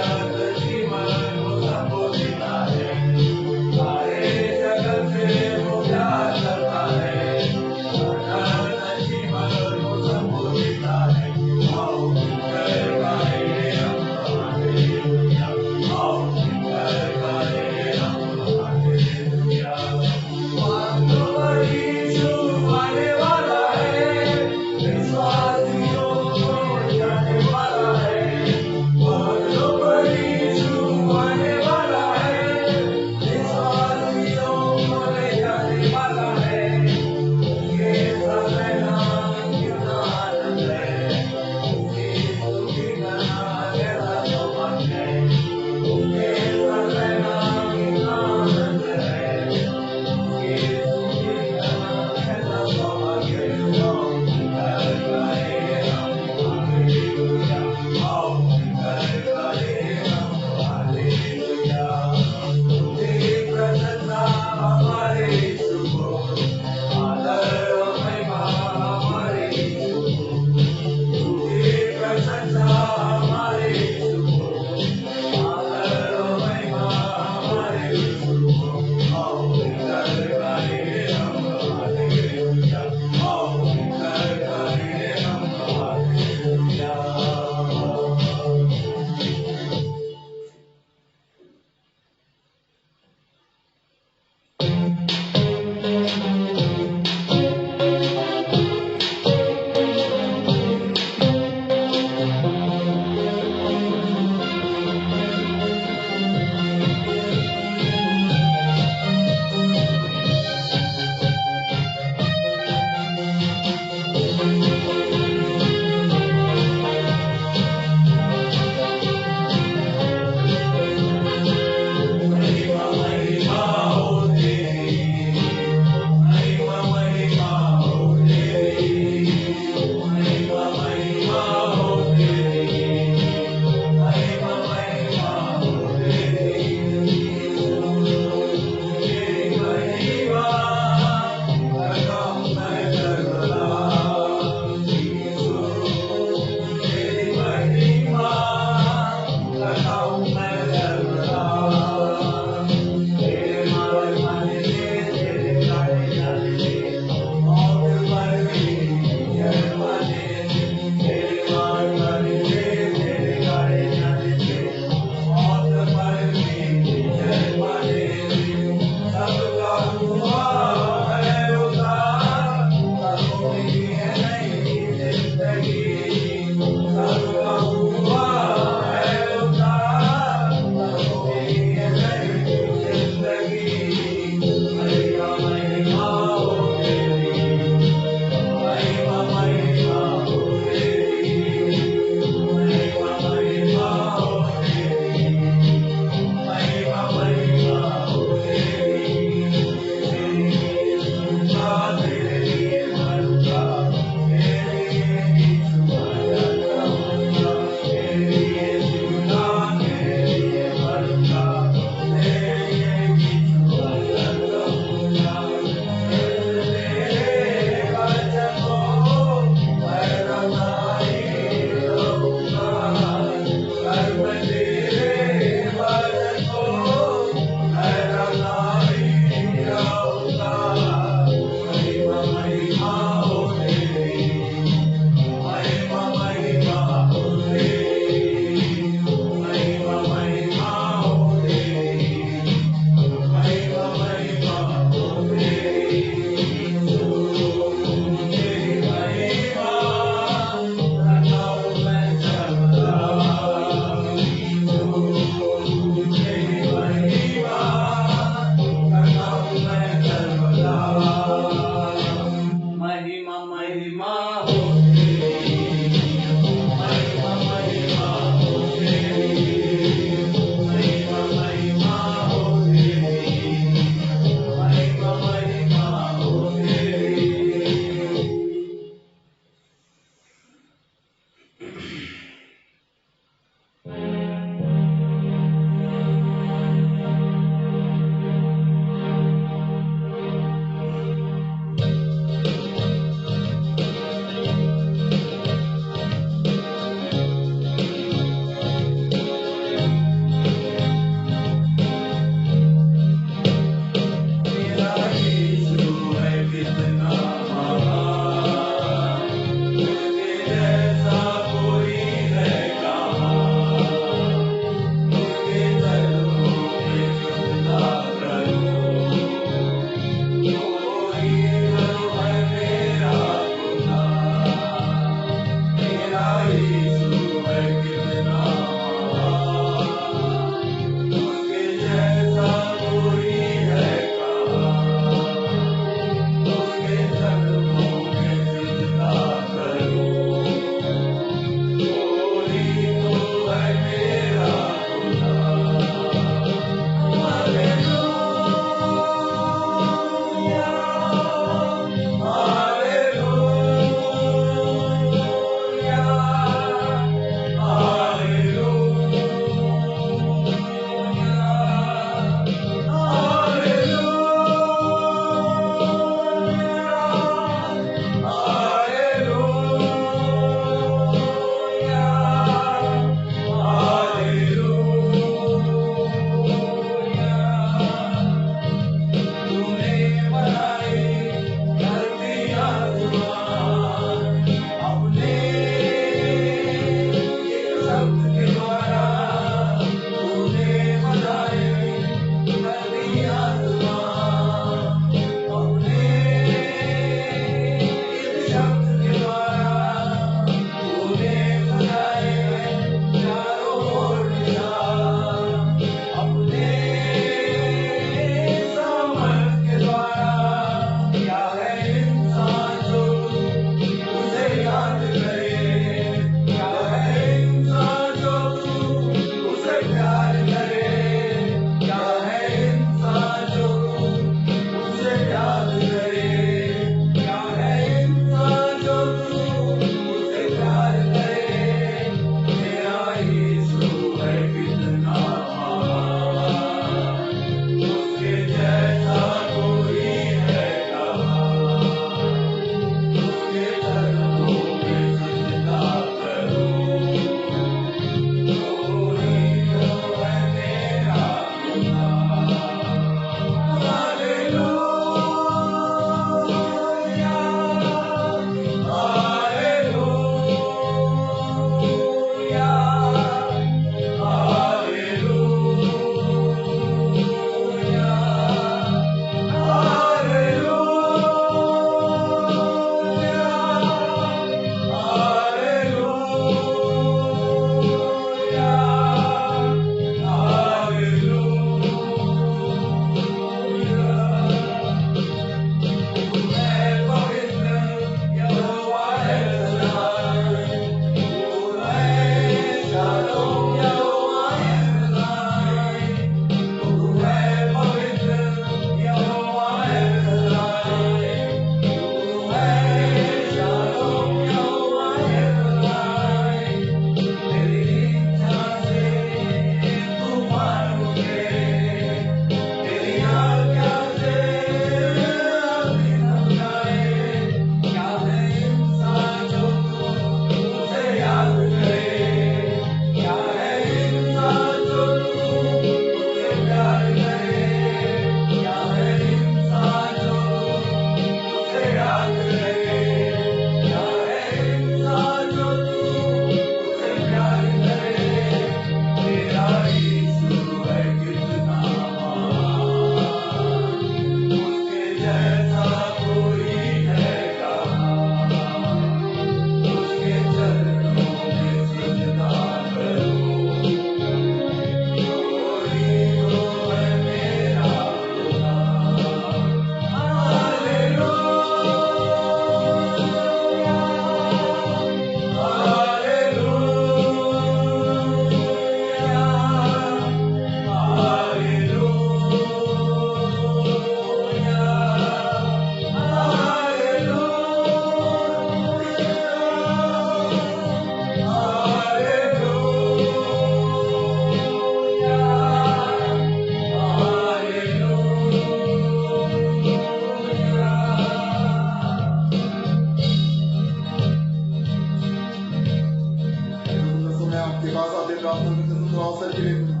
मैं आपके पास आते प्रार्थना करते हैं तो अवसर के लिए खुदा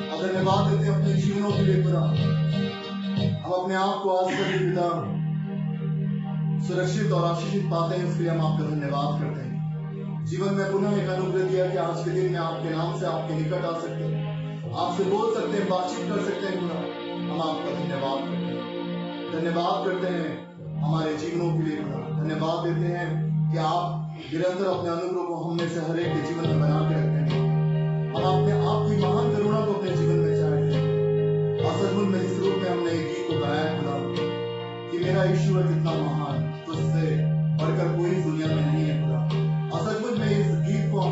अब धन्यवाद देते हैं अपने जीवनों के लिए खुदा हम अपने आप को आज कभी पिता सुरक्षित और आशीषित पाते हैं इसके लिए हम आपका धन्यवाद करते हैं जीवन में पुनः एक अनुग्रह दिया कि आज के दिन में आपके नाम से आपके निकट आ सकते हैं आपसे बोल सकते हैं बातचीत कर सकते हैं खुदा हम आपका धन्यवाद करते हैं हमारे जीवनों के लिए खुदा धन्यवाद देते हैं कि आप निरंतर अपने अनुग्रह को हम में से हर एक के जीवन में बना के रखते हैं हम अपने आप की महान करुणा को अपने जीवन में चाहते हैं और सचमुच में इस रूप में हमने एक गीत को गाया खुदा कि मेरा ईश्वर कितना महान तुझसे बढ़कर कोई दुनिया में नहीं है खुदा और सचमुच में इस गीत को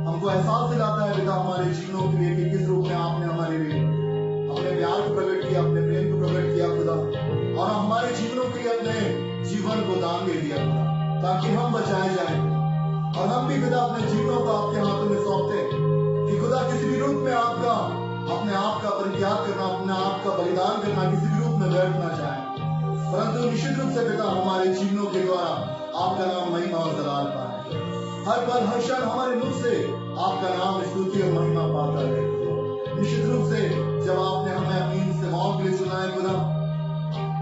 हमको एहसास दिलाता है पिता हमारे जीवनों के लिए कि किस रूप में आपने हमारे लिए अपने प्यार को प्रकट किया अपने प्रेम को प्रकट किया खुदा और हमारे जीवनों के लिए अपने जीवन को दान दे दिया खुदा ताकि हम बचाए जाए और हम भी पिता अपने जीवनों को आपके हाथों में सौंपते कि खुदा किसी भी रूप में आपका अपने आप का परित्याग करना अपने आप का बलिदान करना किसी भी रूप में व्यर्थ ना जाए परंतु निश्चित रूप से पिता हमारे जीवनों के द्वारा आपका नाम महिमा और जलाल पाए हर पल हर क्षण हमारे मुख से आपका नाम स्तुति और महिमा पाता है निश्चित रूप से जब आपने हमें अपनी सेवाओं के लिए चुना है खुदा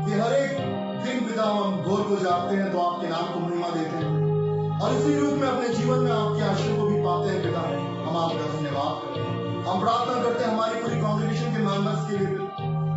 कि हर एक दिन पिता हम भोर को जागते हैं तो आपके नाम को महिमा देते हैं और इसी रूप में अपने जीवन में आपके आशीर्वाद को भी पाते हैं पिता हम आपका धन्यवाद करते हैं हम प्रार्थना करते हैं हमारी पूरी कांग्रेगेशन के मेंबर्स के लिए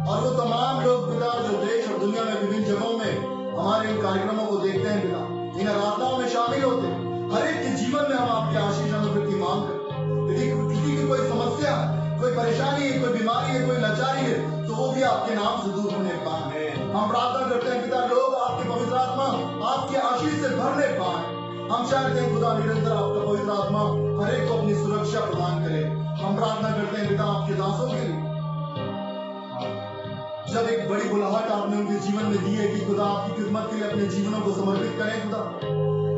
और वो तमाम लोग पिता जो देश और दुनिया में विभिन्न जगहों में हमारे इन कार्यक्रमों को देखते हैं पिता इन आराधनाओं में शामिल होते हैं हर एक के जीवन में हम आपके आशीष अनुग्रह की मांग करते हैं यदि किसी की कोई समस्या कोई परेशानी है कोई बीमारी है कोई लाचारी है तो वो भी आपके नाम से दूर होने पाए हम प्रार्थना करते हैं पिता लोग आपके पवित्र आत्मा आपके आशीष से भरने पाए हम चाहते हैं खुदा निरंतर आपका पवित्र आत्मा हर एक को अपनी सुरक्षा प्रदान करे हम प्रार्थना करते हैं पिता आपके दासों के लिए जब एक बड़ी बुलाहट आपने उनके जीवन में दी है कि खुदा आपकी खिदमत के लिए अपने जीवनों को समर्पित करें खुदा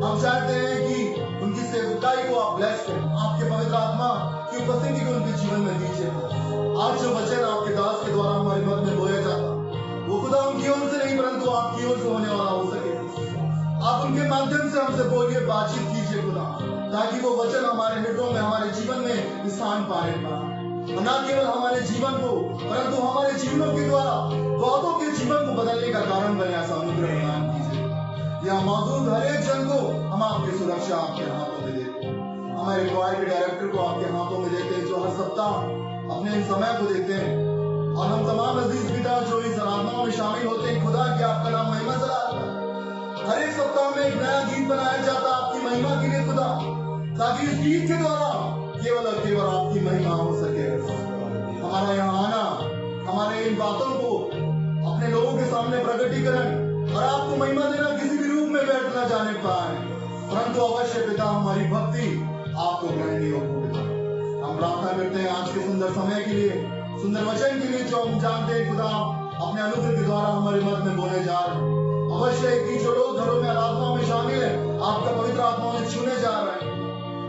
हम चाहते हैं कि उनकी सेवकाई को आप ब्लेस करें आपके पवित्र आत्मा की उपस्थिति को उनके जीवन में दीजिए आज जो वचन आपके दास के द्वारा हमारे मन में बोया जाता वो खुदा उनकी ओर से नहीं परंतु आपकी ओर से होने वाला हो सके आप उनके माध्यम से हमसे बोलिए बातचीत कीजिए खुदा ताकि वो वचन हमारे हृदयों में हमारे जीवन में स्थान पाए न केवल हमारे जीवन को परंतु हमारे जीवनों के द्वारा बहुतों के जीवन को बदलने का कारण बने ऐसा अनुग्रह प्रदान कीजिए यहाँ मौजूद हर एक जन को हम आपकी सुरक्षा आपके हाथों में देते हैं हमारे क्वायर के डायरेक्टर को आपके हाथों में देते हैं जो हर सप्ताह अपने समय को देते हैं और हम तमाम अजीज पिता जो इस आराधनाओं में शामिल होते हैं खुदा कि आपका नाम महिमा जलाल हर एक सप्ताह में एक नया गीत बनाया जाता आपकी महिमा के लिए खुदा ताकि इस गीत के द्वारा केवल और केवल आपकी महिमा हो सके हमारा यहाँ आना हमारे इन बातों को अपने लोगों के सामने प्रकटीकरण और आपको महिमा देना किसी भी रूप में व्यर्थ न जाने पाए परंतु अवश्य पिता हमारी भक्ति आपको ग्रहणीय हो हम प्रार्थना करते हैं आज के सुंदर समय के लिए सुंदर वचन के लिए जो हम जानते हैं खुदा अपने अनुग्रह के द्वारा हमारे मत में बोले जा रहे हैं अवश्य है कि जो लोग घरों में आराधनाओं में शामिल है आपका पवित्र आत्मा में छूने जा रहे हैं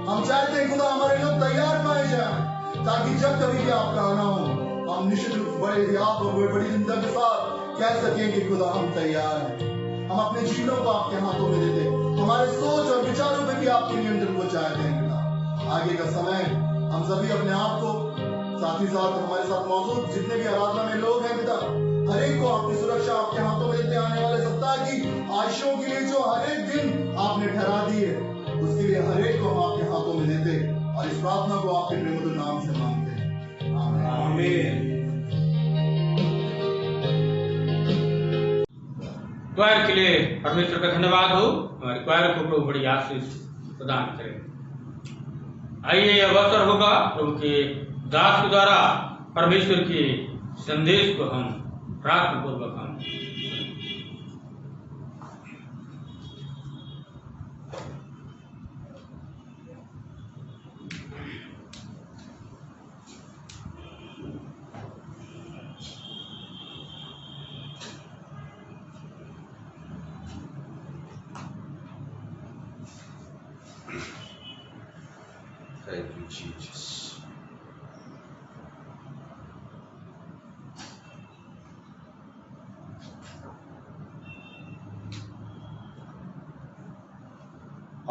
हम चाहते हैं खुदा हमारे लोग तैयार पाए जाए ताकि जब कभी भी आपका आना हो हम निश्चित रूप बड़े याद और बड़ी चिंता के साथ कह सकें कि खुदा हम तैयार हैं हम अपने जीवनों को आपके हाथों में देते हमारे सोच और विचारों पे भी आपके नियंत्रण को चाहते हैं पिता आगे का समय हम सभी अपने आप को साथ ही साथ हमारे साथ मौजूद जितने भी आराधना में लोग हैं पिता हर एक को आपकी सुरक्षा आपके हाथों में देते आने वाले सप्ताह की आयशों के लिए जो हर एक दिन आपने ठहरा दी है उसके लिए हर एक को हम आपके हाथों में देते और इस प्रार्थना को आपके प्रेमधुर नाम से मांगते हैं आमीन क्वायर के लिए परमेश्वर का धन्यवाद हो हमारे क्वायर को प्रभु बड़ी आशीष प्रदान करें आइए अवसर होगा प्रभु के दास के द्वारा परमेश्वर के संदेश को हम प्रार्थना पूर्वक हम Thank you, Jesus.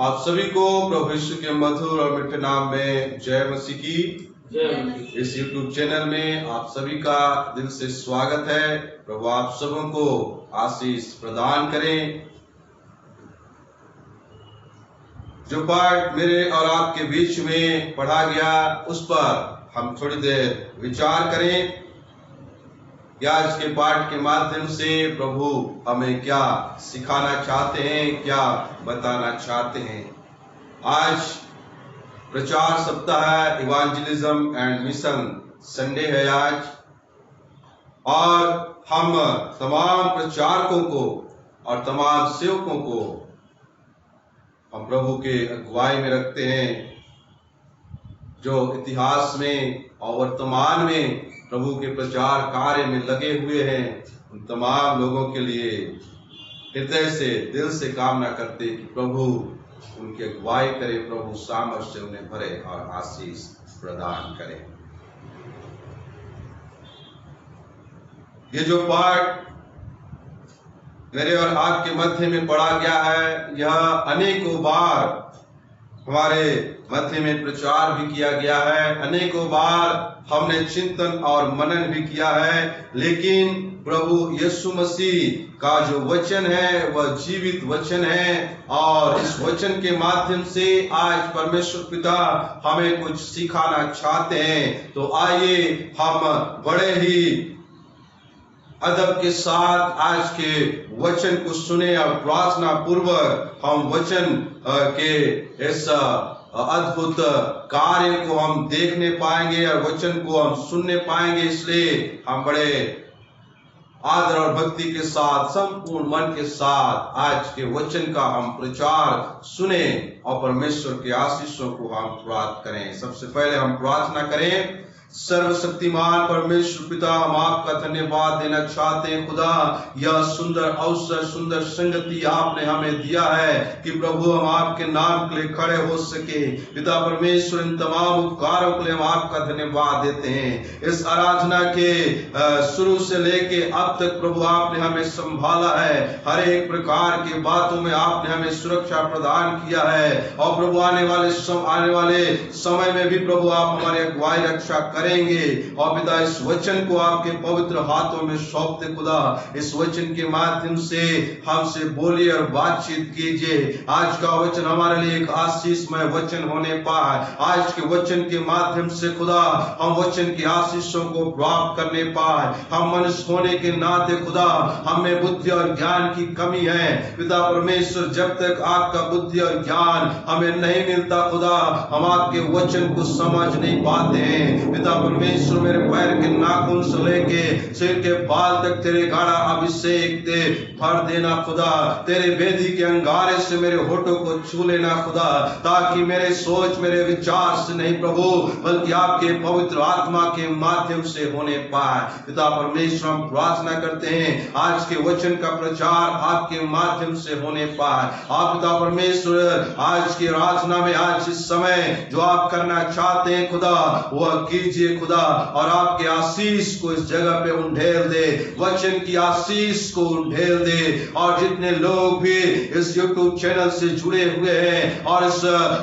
आप सभी को प्रभु यीशु के मधुर और मीठे नाम में जय मसीह की। इस YouTube चैनल में आप सभी का दिल से स्वागत है। प्रभु आप सबों को आशीष प्रदान करें। जो पाठ मेरे और आपके बीच में पढ़ा गया उस पर हम थोड़ी देर विचार करें कि आज के पाठ के माध्यम से प्रभु हमें क्या सिखाना चाहते हैं, क्या बताना चाहते हैं। आज प्रचार सप्ताह है, इवांजेलिज्म एंड मिशन संडे है आज, और हम तमाम प्रचारकों को और तमाम सेवकों को हम प्रभु के अगुवाई में रखते हैं, जो इतिहास में और वर्तमान में प्रभु के प्रचार कार्य में लगे हुए हैं। उन तमाम लोगों के लिए हृदय से, दिल से कामना करते कि प्रभु उनकी अगुवाई करे, प्रभु सामर्थ्य से उन्हें भरे और आशीष प्रदान करे। ये जो पाठ मेरे और आपके मध्य में पढ़ा गया है, यह अनेकों बार हमारे मध्य में प्रचार भी किया गया है, अनेकों बार हमने चिंतन और मनन भी किया है। लेकिन प्रभु यीशु मसीह का जो वचन है वह जीवित वचन है, और इस वचन के माध्यम से आज परमेश्वर पिता हमें कुछ सिखाना चाहते हैं। तो आइए हम बड़े ही अदब के साथ आज के वचन को सुने और प्रार्थना पूर्वक हम वचन के इस अद्भुत कार्य को हम देखने पाएंगे और वचन को हम सुनने पाएंगे। इसलिए हम बड़े आदर और भक्ति के साथ, संपूर्ण मन के साथ आज के वचन का हम प्रचार सुने और परमेश्वर के आशीषों को हम प्राप्त करें। सबसे पहले हम प्रार्थना करें। सर्वशक्तिमान परमेश्वर पिता, हम आपका धन्यवाद देना चाहते हैं खुदा, यह सुंदर अवसर, सुंदर संगति आपने हमें दिया है कि प्रभु हम आपके नाम के लिए खड़े हो सके। पिता परमेश्वर, इन तमाम उपकारों के लिए हम आपका धन्यवाद देते हैं। इस आराधना के शुरू से लेके अब तक प्रभु आपने हमें संभाला है, हर एक प्रकार की बातों में आपने हमें सुरक्षा प्रदान किया है, और प्रभु आने वाले समय में भी प्रभु आप हमारी अगुवाई रक्षा करेंगे। और पिता इस वचन को आपके पवित्र हाथों में सौंपते खुदा, इस वचन के माध्यम से हमसे बोलिए और बातचीत कीजिए। आज का वचन हमारे लिए एक आशीषमय वचन होने पाए। आज के वचन के माध्यम से खुदा हम वचन की आशीषों को प्राप्त करने पाए। हम मनुष्य होने के नाते खुदा हमें बुद्धि और ज्ञान की कमी है। पिता परमेश्वर, जब तक आपका बुद्धि और ज्ञान हमें नहीं मिलता खुदा, हम आपके वचन को समझ नहीं पाते हैं। पिता परमेश्वर, मेरे पैर के नाखून से लेके सिर के बाल तक तेरे गाढ़ा अभिषेक दे भर देना खुदा। तेरे वेदी के अंगारे से मेरे होठों को छू लेना खुदा, ताकि मेरे सोच, मेरे विचार से नहीं प्रभु, बल्कि आपके पवित्र आत्मा के माध्यम से होने पाए। पिता परमेश्वर, हम प्रार्थना करते हैं आज के वचन का प्रचार आपके माध्यम से होने पाए। आप पिता परमेश्वर आज की आराधना में, आज इस समय जो आप करना चाहते हैं खुदा, वह कीजिए खुदा, और आपके आशीष को इस जगह पे उंडेल दे, वचन की आशीष को उंडेल दे। और जितने लोग भी इस YouTube चैनल से जुड़े हुए हैं और इस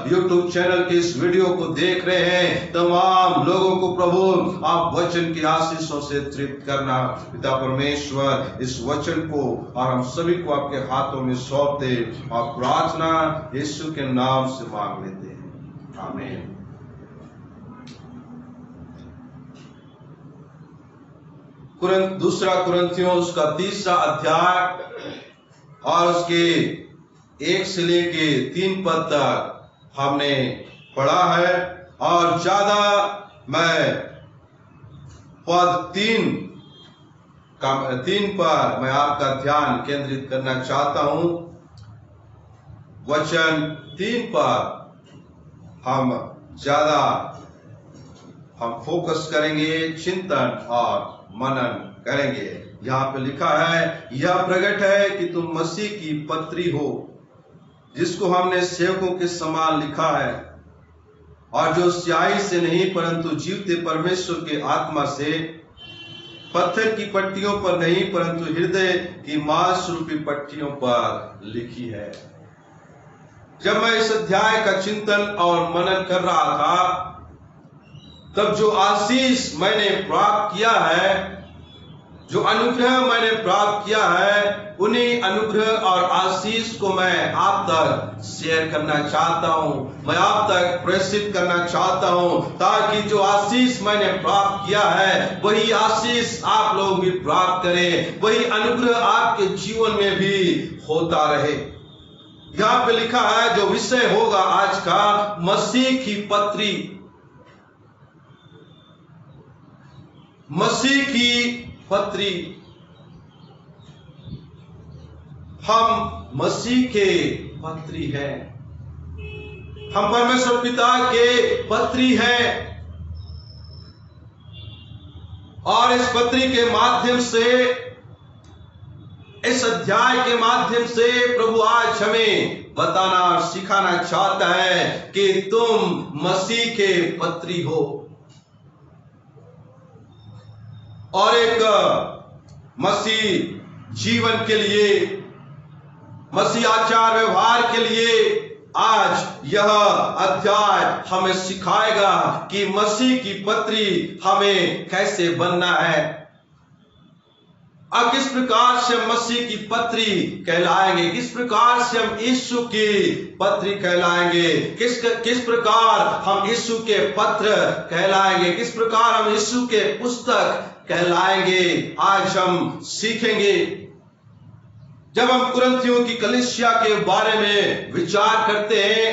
YouTube चैनल के इस वीडियो को देख रहे हैं, तमाम लोगों को प्रभु आप वचन की आशीषों से तृप्त करना। पिता परमेश्वर, इस वचन को और हम सभी को आपके हाथों में सौंप दे, और प्रार्थना यीशु के नाम से मांग लेते हैं, आमीन। दूसरा कुरिन्थियों उसका 3रा अध्याय और उसके 1 से लेके 3 पद तक हमने पढ़ा है, और ज्यादा मैं पद 3 पर मैं आपका ध्यान केंद्रित करना चाहता हूं। वचन 3 पर हम ज्यादा फोकस करेंगे, चिंतन और मनन करेंगे। यहाँ पे लिखा है, यह प्रकट है कि तुम मसीह की पत्री हो, जिसको हमने सेवकों के समान लिखा है, और जो स्याही से नहीं परंतु जीवते परमेश्वर के आत्मा से, पत्थर की पट्टियों पर नहीं परंतु हृदय की मांस रूपी पट्टियों पर लिखी है। जब मैं इस अध्याय का चिंतन और मनन कर रहा था, तब जो आशीष मैंने प्राप्त किया है, जो अनुग्रह मैंने प्राप्त किया है, उन्हीं अनुग्रह और आशीष को मैं आप तक शेयर करना चाहता हूं, मैं आप तक प्रेषित करना चाहता हूं, ताकि जो आशीष मैंने प्राप्त किया है वही आशीष आप लोग भी प्राप्त करें, वही अनुग्रह आपके जीवन में भी होता रहे। यहाँ पे लिखा है, जो विषय होगा आज का, मसीह की पत्री। मसीह की पत्री। हम मसीह के पत्री हैं, हम परमेश्वर पिता के पत्री हैं, और इस पत्री के माध्यम से, इस अध्याय के माध्यम से प्रभु आज हमें बताना और सिखाना चाहता है कि तुम मसीह के पत्री हो। और एक मसीह जीवन के लिए, मसीह आचार व्यवहार के लिए आज यह अध्याय हमें सिखाएगा कि मसीह की पत्री हमें कैसे बनना है और किस प्रकार से हम मसीह की पत्री कहलाएंगे, किस प्रकार से हम यीशु की पत्री कहलाएंगे, किस प्रकार हम यीशु के पत्र कहलाएंगे, किस प्रकार हम यीशु के पुस्तक कहलाएंगे। आज हम सीखेंगे। जब हम कुरिन्थियों की कलीसिया के बारे में विचार करते हैं,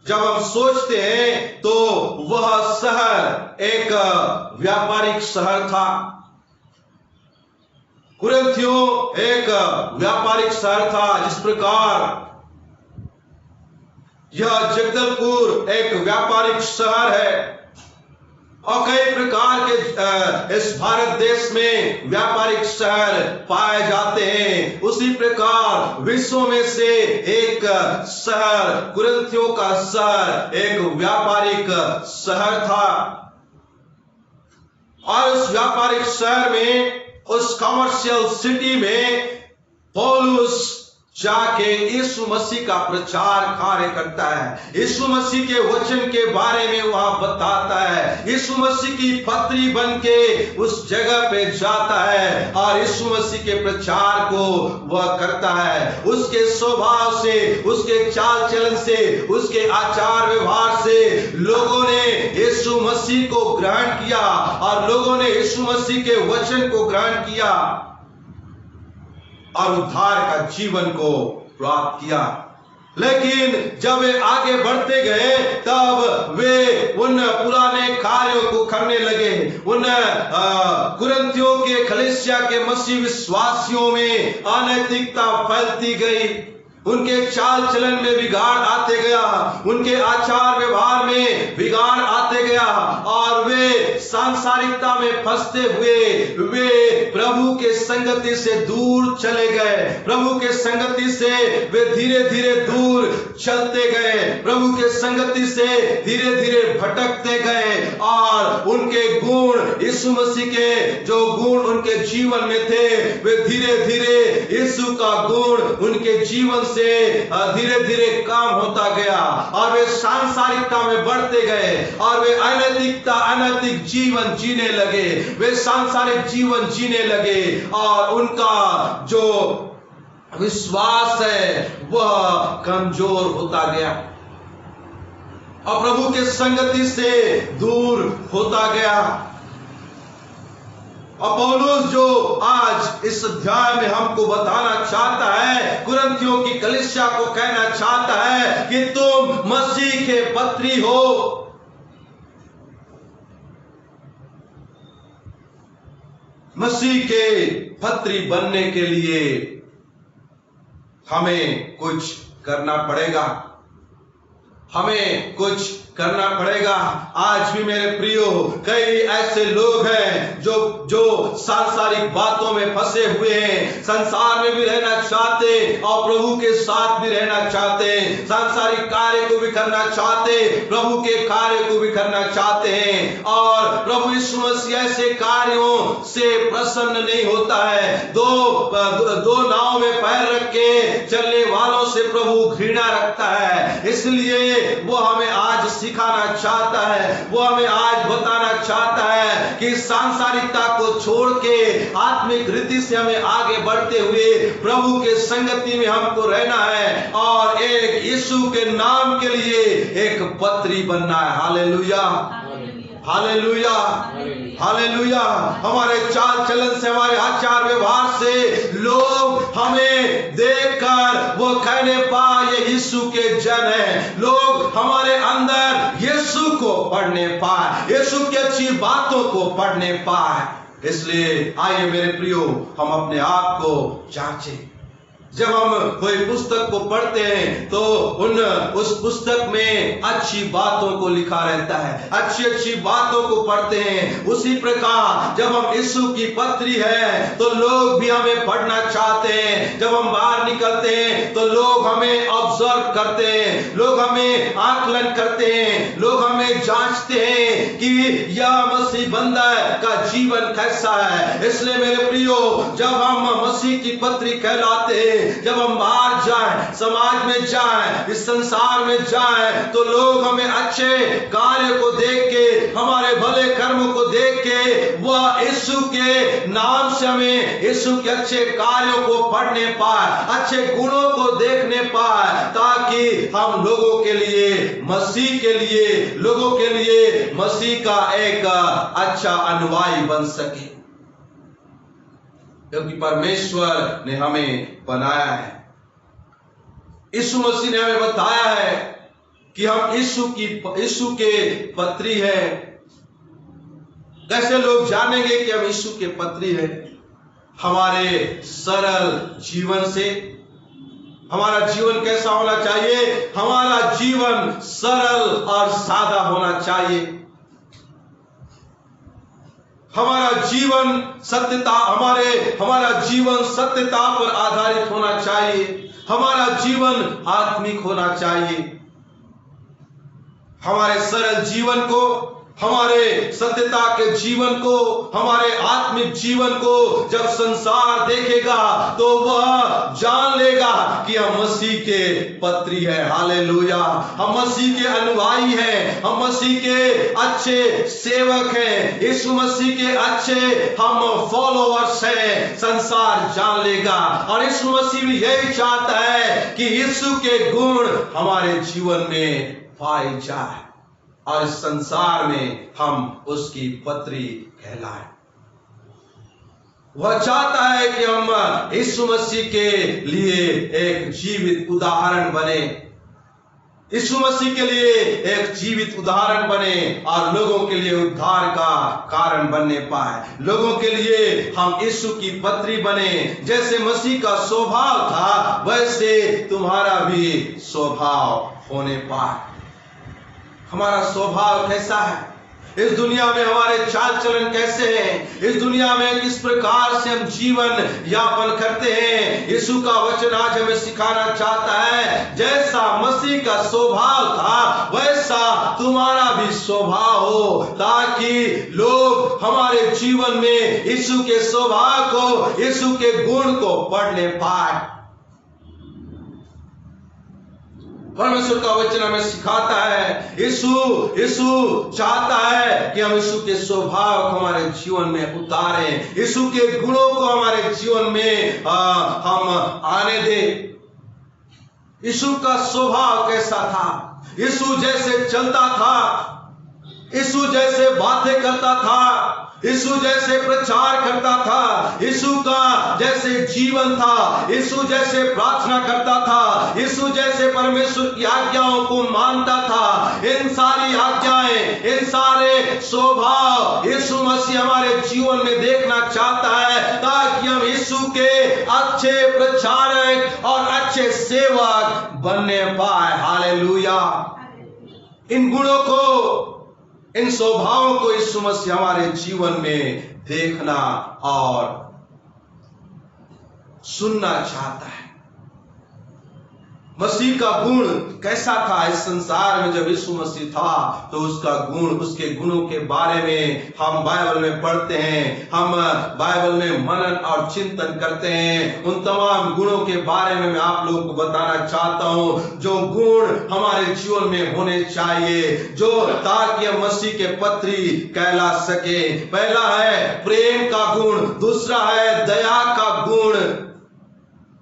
जब हम सोचते हैं, तो वह शहर एक व्यापारिक शहर था। कुरिन्थियों एक व्यापारिक शहर था, जिस प्रकार यह जगदलपुर एक व्यापारिक शहर है, और कई प्रकार के इस भारत देश में व्यापारिक शहर पाए जाते हैं। उसी प्रकार विश्व में से एक शहर, कुरिन्थियों का शहर, एक व्यापारिक शहर था। और उस व्यापारिक शहर में, उस कमर्शियल सिटी में पौलुस जाके यीशु मसीह का प्रचार कार्य करता है, यीशु मसीह के वचन के बारे में वह बताता है, यीशु मसीह की पत्री बन के उस जगह पे जाता है और यीशु मसीह के प्रचार को वह करता है। उसके स्वभाव से, उसके चाल चलन से, उसके आचार व्यवहार से लोगों ने यीशु मसीह को ग्रहण किया और लोगों ने यीशु मसीह के वचन को ग्रहण किया और उद्धार का जीवन को प्राप्त किया। लेकिन जब वे आगे बढ़ते गए, तब वे उन पुराने कार्यों को करने लगे। उन कुरिन्थियों के कलीसिया के मसीह विश्वासियों में अनैतिकता फैलती गई, उनके चाल चलन में बिगाड़ आते गया, उनके आचार व्यवहार में बिगाड़ आते गया, और वे सांसारिकता में फंसते हुए वे प्रभु के संगति से दूर चले गए। प्रभु के संगति से वे धीरे धीरे दूर चलते गए, प्रभु के संगति से धीरे धीरे भटकते गए, और उनके गुण, यीशु मसीह के जो गुण उनके जीवन में थे, वे धीरे धीरे यीशु का गुण उनके जीवन से धीरे धीरे कम होता गया, और वे सांसारिकता में बढ़ते गए, और वे अनैतिक जीवन जीने लगे, वे सांसारिक जीवन जीने लगे, और उनका जो विश्वास है वह कमजोर होता गया और प्रभु के संगति से दूर होता गया। और पौलुस जो आज इस अध्याय में हमको बताना चाहता है, कुरिन्थियों की कलीसिया को कहना चाहता है कि तुम मसीह के पत्री हो। मसीह के पत्री बनने के लिए हमें कुछ करना पड़ेगा, हमें कुछ करना पड़ेगा। आज भी मेरे प्रियो कई ऐसे लोग हैं जो सांसारिक बातों में फंसे हुए हैं, संसार में भी रहना चाहते और प्रभु के साथ भी रहना चाहते हैं, सांसारिक कार्य को भी करना चाहते, प्रभु के कार्य को भी करना चाहते हैं। और प्रभु यीशु मसीह ऐसे कार्यों से प्रसन्न नहीं होता है। दो नाव में पैर रख के चलने वालों से प्रभु घृणा रखता है। इसलिए वो हमें आज सिखाना चाहता है, वो हमें आज बताना चाहता है कि सांसारिकता को छोड़ के आत्मिक रीति से हमें आगे बढ़ते हुए प्रभु के संगति में हमको रहना है और एक यीशु के नाम के लिए एक पत्री बनना है। Hallelujah, hallelujah, hallelujah. हमारे चाल चलन से, हमारे आचार व्यवहार से लोग हमें देखकर वो कहने पाए ये यीशु के जन है। लोग हमारे अंदर यीशु को पढ़ने पाए, यीशु की अच्छी बातों को पढ़ने पाए। इसलिए आइए मेरे प्रियो, हम अपने आप को जांचें। जब हम कोई पुस्तक को पढ़ते हैं तो उस पुस्तक में अच्छी बातों को लिखा रहता है, अच्छी अच्छी बातों को पढ़ते हैं। उसी प्रकार जब हम यीशु की पत्री है तो लोग भी हमें पढ़ना चाहते हैं। जब हम बाहर निकलते हैं तो लोग हमें ऑब्जर्व करते हैं, लोग हमें आकलन करते हैं, लोग हमें जांचते हैं कि यह मसीह बंदा का जीवन कैसा है। इसलिए मेरे प्रियो, जब हम मसीह की पत्री कहलाते हैं, जब हम बाहर जाएं, समाज में जाएं, इस संसार में जाएं, तो लोग हमें अच्छे कार्य को देख के, हमारे भले कर्म को देख के वह यीशु के नाम से हमें यीशु के अच्छे कार्यों को पढ़ने पाए, अच्छे गुणों को देखने पाए, ताकि हम लोगों के लिए, मसीह के लिए, लोगों के लिए मसीह का एक अच्छा अनुयायी बन सके। क्योंकि परमेश्वर ने हमें बनाया है, यीशु मसीह ने हमें बताया है कि हम यीशु के पत्री है। कैसे लोग जानेंगे कि हम यीशु के पत्री है? हमारे सरल जीवन से। हमारा जीवन कैसा होना चाहिए? हमारा जीवन सरल और सादा होना चाहिए। हमारा जीवन सत्यता, हमारा जीवन सत्यता पर आधारित होना चाहिए। हमारा जीवन आत्मिक होना चाहिए। हमारे सरल जीवन को, हमारे सत्यता के जीवन को, हमारे आत्मिक जीवन को जब संसार देखेगा तो वह जान लेगा कि हम मसीह के पत्री है। हालेलुया, हम मसीह के अनुयायी हैं, हम मसीह के अच्छे सेवक हैं, यीशु मसीह के अच्छे हम फॉलोअर्स हैं। संसार जान लेगा। और यीशु मसीह भी यही चाहता है कि यीशु के गुण हमारे जीवन में पाए जाए और इस संसार में हम उसकी पत्री कहलाएं। वह चाहता है कि हम यीशु मसीह के लिए एक जीवित उदाहरण बने, यीशु मसीह के लिए एक जीवित उदाहरण बने और लोगों के लिए उद्धार का कारण बनने पाए। लोगों के लिए हम यीशु की पत्री बने। जैसे मसीह का स्वभाव था वैसे तुम्हारा भी स्वभाव होने पाए। हमारा स्वभाव कैसा है? इस दुनिया में हमारे चाल चलन कैसे हैं? इस दुनिया में किस प्रकार से हम जीवन यापन करते हैं? यीशु का वचन आज हमें सिखाना चाहता है, जैसा मसीह का स्वभाव था वैसा तुम्हारा भी स्वभाव हो, ताकि लोग हमारे जीवन में यीशु के स्वभाव को, यीशु के गुण को पढ़ने पाए। परमेश्वर का वचन हमें सिखाता है, यीशु चाहता है कि हम यीशु के स्वभाव को हमारे जीवन में उतारें, यीशु के गुणों को हमारे जीवन में हम आने दें। यीशु का स्वभाव कैसा था? यीशु जैसे चलता था, यीशु जैसे बातें करता था, यीशु जैसे प्रचार करता था, यीशु का जैसे जीवन था, यीशु जैसे प्रार्थना करता था, यीशु जैसे परमेश्वर की आज्ञाओं को मानता था, इन सारी आज्ञाएं, इन सारे स्वभाव यीशु मसीह हमारे जीवन में देखना चाहता है, ताकि हम यीशु के अच्छे प्रचारक और अच्छे सेवक बनने पाए। हालेलुया, इन गुणों को, इन स्वभावों को यीशु मसीह हमारे जीवन में देखना और सुनना चाहता है। मसीह का गुण कैसा था इस संसार में? जब यीशु मसीह था तो उसका गुण, उसके गुणों के बारे में हम बाइबल में पढ़ते हैं, हम बाइबल में मनन और चिंतन करते हैं। उन तमाम गुणों के बारे में मैं आप लोगों को बताना चाहता हूं, जो गुण हमारे जीवन में होने चाहिए, जो ताकि हम मसीह के पत्री कहला सके। पहला है प्रेम का गुण, दूसरा है दया का गुण।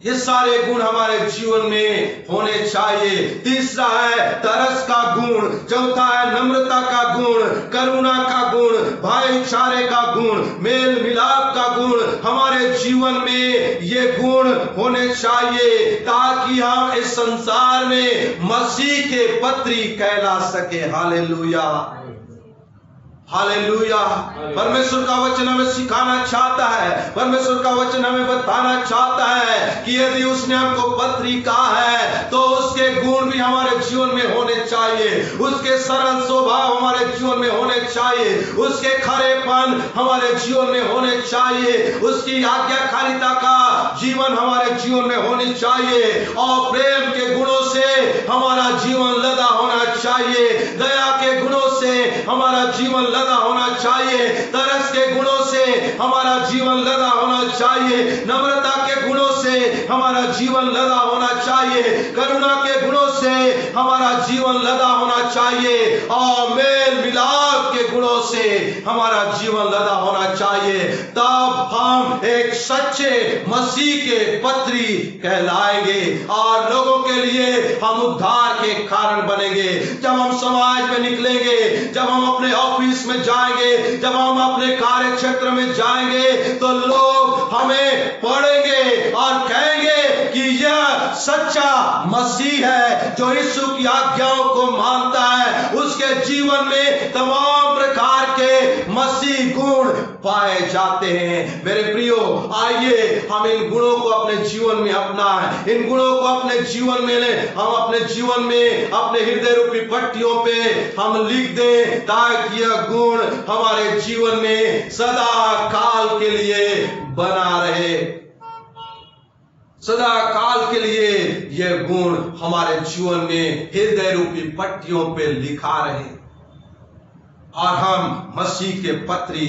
ये सारे गुण हमारे जीवन में होने चाहिए। तीसरा है तरस का गुण, चौथा है नम्रता का गुण, करुणा का गुण, भाईचारे का गुण, मेल मिलाप का गुण। हमारे जीवन में ये गुण होने चाहिए ताकि हम इस संसार में मसीह के पत्री कहला सके। Hallelujah, hallelujah. परमेश्वर का वचन हमें सिखाना चाहता है, परमेश्वर का वचन हमें बताना चाहता है कि यदि उसने हमको पत्री कहा है तो उसके गुण भी हमारे जीवन में होने चाहिए, उसके सरल स्वभाव हमारे जीवन में होने चाहिए, उसके खरेपन हमारे जीवन में होने चाहिए, उसकी आज्ञाकारिता का जीवन हमारे जीवन में होनी चाहिए, और प्रेम के गुणों से हमारा जीवन लदा होना चाहिए, दया के गुणों से हमारा जीवन लदा होना चाहिए, तरस के गुणों से हमारा जीवन लदा होना चाहिए, नम्रता के गुणों से हमारा जीवन लदा होना चाहिए, करुणा के गुणों से हमारा जीवन लदा होना चाहिए, और मेल मिलाप के गुणों से हमारा जीवन लदा होना चाहिए। तब हम एक सच्चे मसीह के पत्री कहलाएंगे और लोगों के लिए हम उद्धार के कारण बनेंगे। जब हम समाज में निकलेंगे, जब हम अपने ऑफिस में जाएंगे, जब हम अपने कार्य क्षेत्र में जाएंगे, तो लोग हमें पढ़ेंगे और कहेंगे कि यह सच्चा मसीह है जो यीशु की आज्ञाओं को मानता है, उसके जीवन में तमाम प्रकार के मसीह गुण पाए जाते हैं। मेरे प्रियो, आइए हम इन गुणों को अपने जीवन में अपनाएं, इन गुणों को अपने जीवन में हम अपने जीवन में अपने हृदय रूपी पट्टियों पे हम लिख दें, ताकि यह गुण हमारे जीवन में सदा काल के लिए बना रहे, सदा काल के लिए यह गुण हमारे जीवन में हृदय रूपी पट्टियों पे लिखा रहे और हम मसीह के पत्री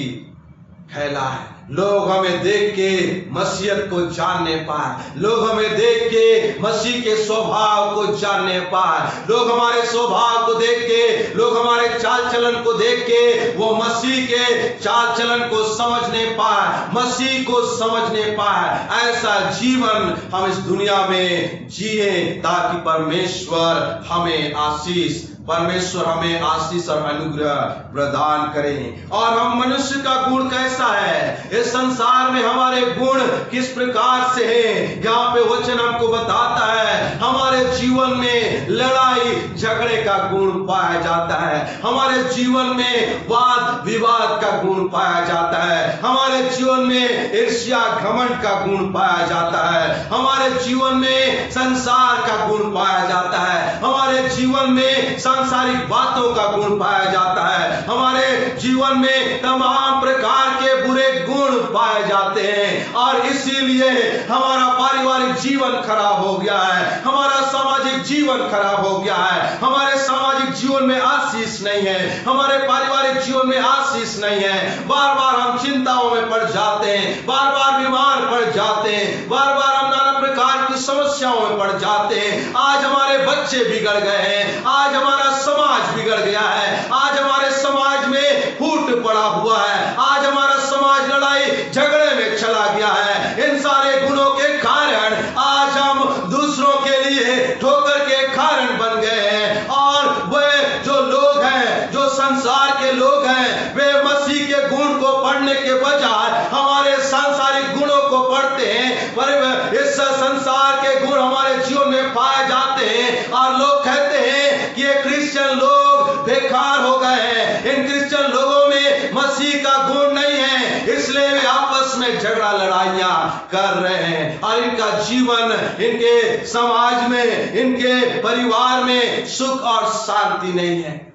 कहलाए। लोग हमें देख के मसीहत को जानने पाए, लोग हमें देख के मसीह के स्वभाव को जानने पाए, लोग हमारे स्वभाव को देख के, लोग हमारे चाल चलन को देख के वो मसीह के चाल चलन को समझने पाए, मसीह को समझने पाए। ऐसा जीवन हम इस दुनिया में जिए ताकि परमेश्वर हमें आशीष और अनुग्रह प्रदान करें। और हम मनुष्य का गुण कैसा है, इस संसार में हमारे गुण किस प्रकार से हैं, यहाँ पे वचन हमको बताता है। हमारे जीवन में लड़ाई झगड़े का गुण पाया जाता है, हमारे जीवन में वाद विवाद का गुण पाया जाता है, हमारे जीवन में ईर्ष्या घमंड का गुण पाया जाता है, हमारे जीवन में संसार का गुण पाया जाता है, हमारे जीवन में सांसारिक बातों का गुण पाया जाता है, हमारे जीवन में तमाम प्रकार के बुरे गुण पाए जाते हैं। और इसीलिए हमारा पारिवारिक जीवन खराब हो गया है, हमारा सामाजिक जीवन खराब हो गया है, हमारे सामाजिक जीवन में आशीष नहीं है, हमारे पारिवारिक जीवन में आशीष नहीं है। बार बार हम चिंताओं में पड़ जाते हैं, बार बार बीमार पड़ जाते हैं, बार बार हम नाना प्रकार की समस्याओं में पड़ जाते हैं। आज हमारे बच्चे बिगड़ गए हैं, आज हमारा समाज बिगड़ गया है, आज हमारे समाज में फूट पड़ा हुआ है, आज हमारा समाज लड़ाई झगड़े में चला गया है। इन सारे गुणों के कारण आज हम दूसरों के लिए ठोकर के कारण बन गए हैं। और वे जो लोग हैं, जो संसार के लोग हैं, वे मसीह के गुण को पढ़ने के बजाय हमारे सांसारिक गुणों को पढ़ते हैं। पर इस संसार के गुण हमारे जीवन में पाए जाते हैं और लोग कहते हैं कि ये क्रिश्चियन लोग बेकार हो गए हैं, इन क्रिश्चियन लोगों में मसीह का गुण नहीं है, इसलिए वे आपस में झगड़ा लड़ाइयां कर रहे हैं और इनका जीवन, इनके समाज में, इनके परिवार में सुख और शांति नहीं है।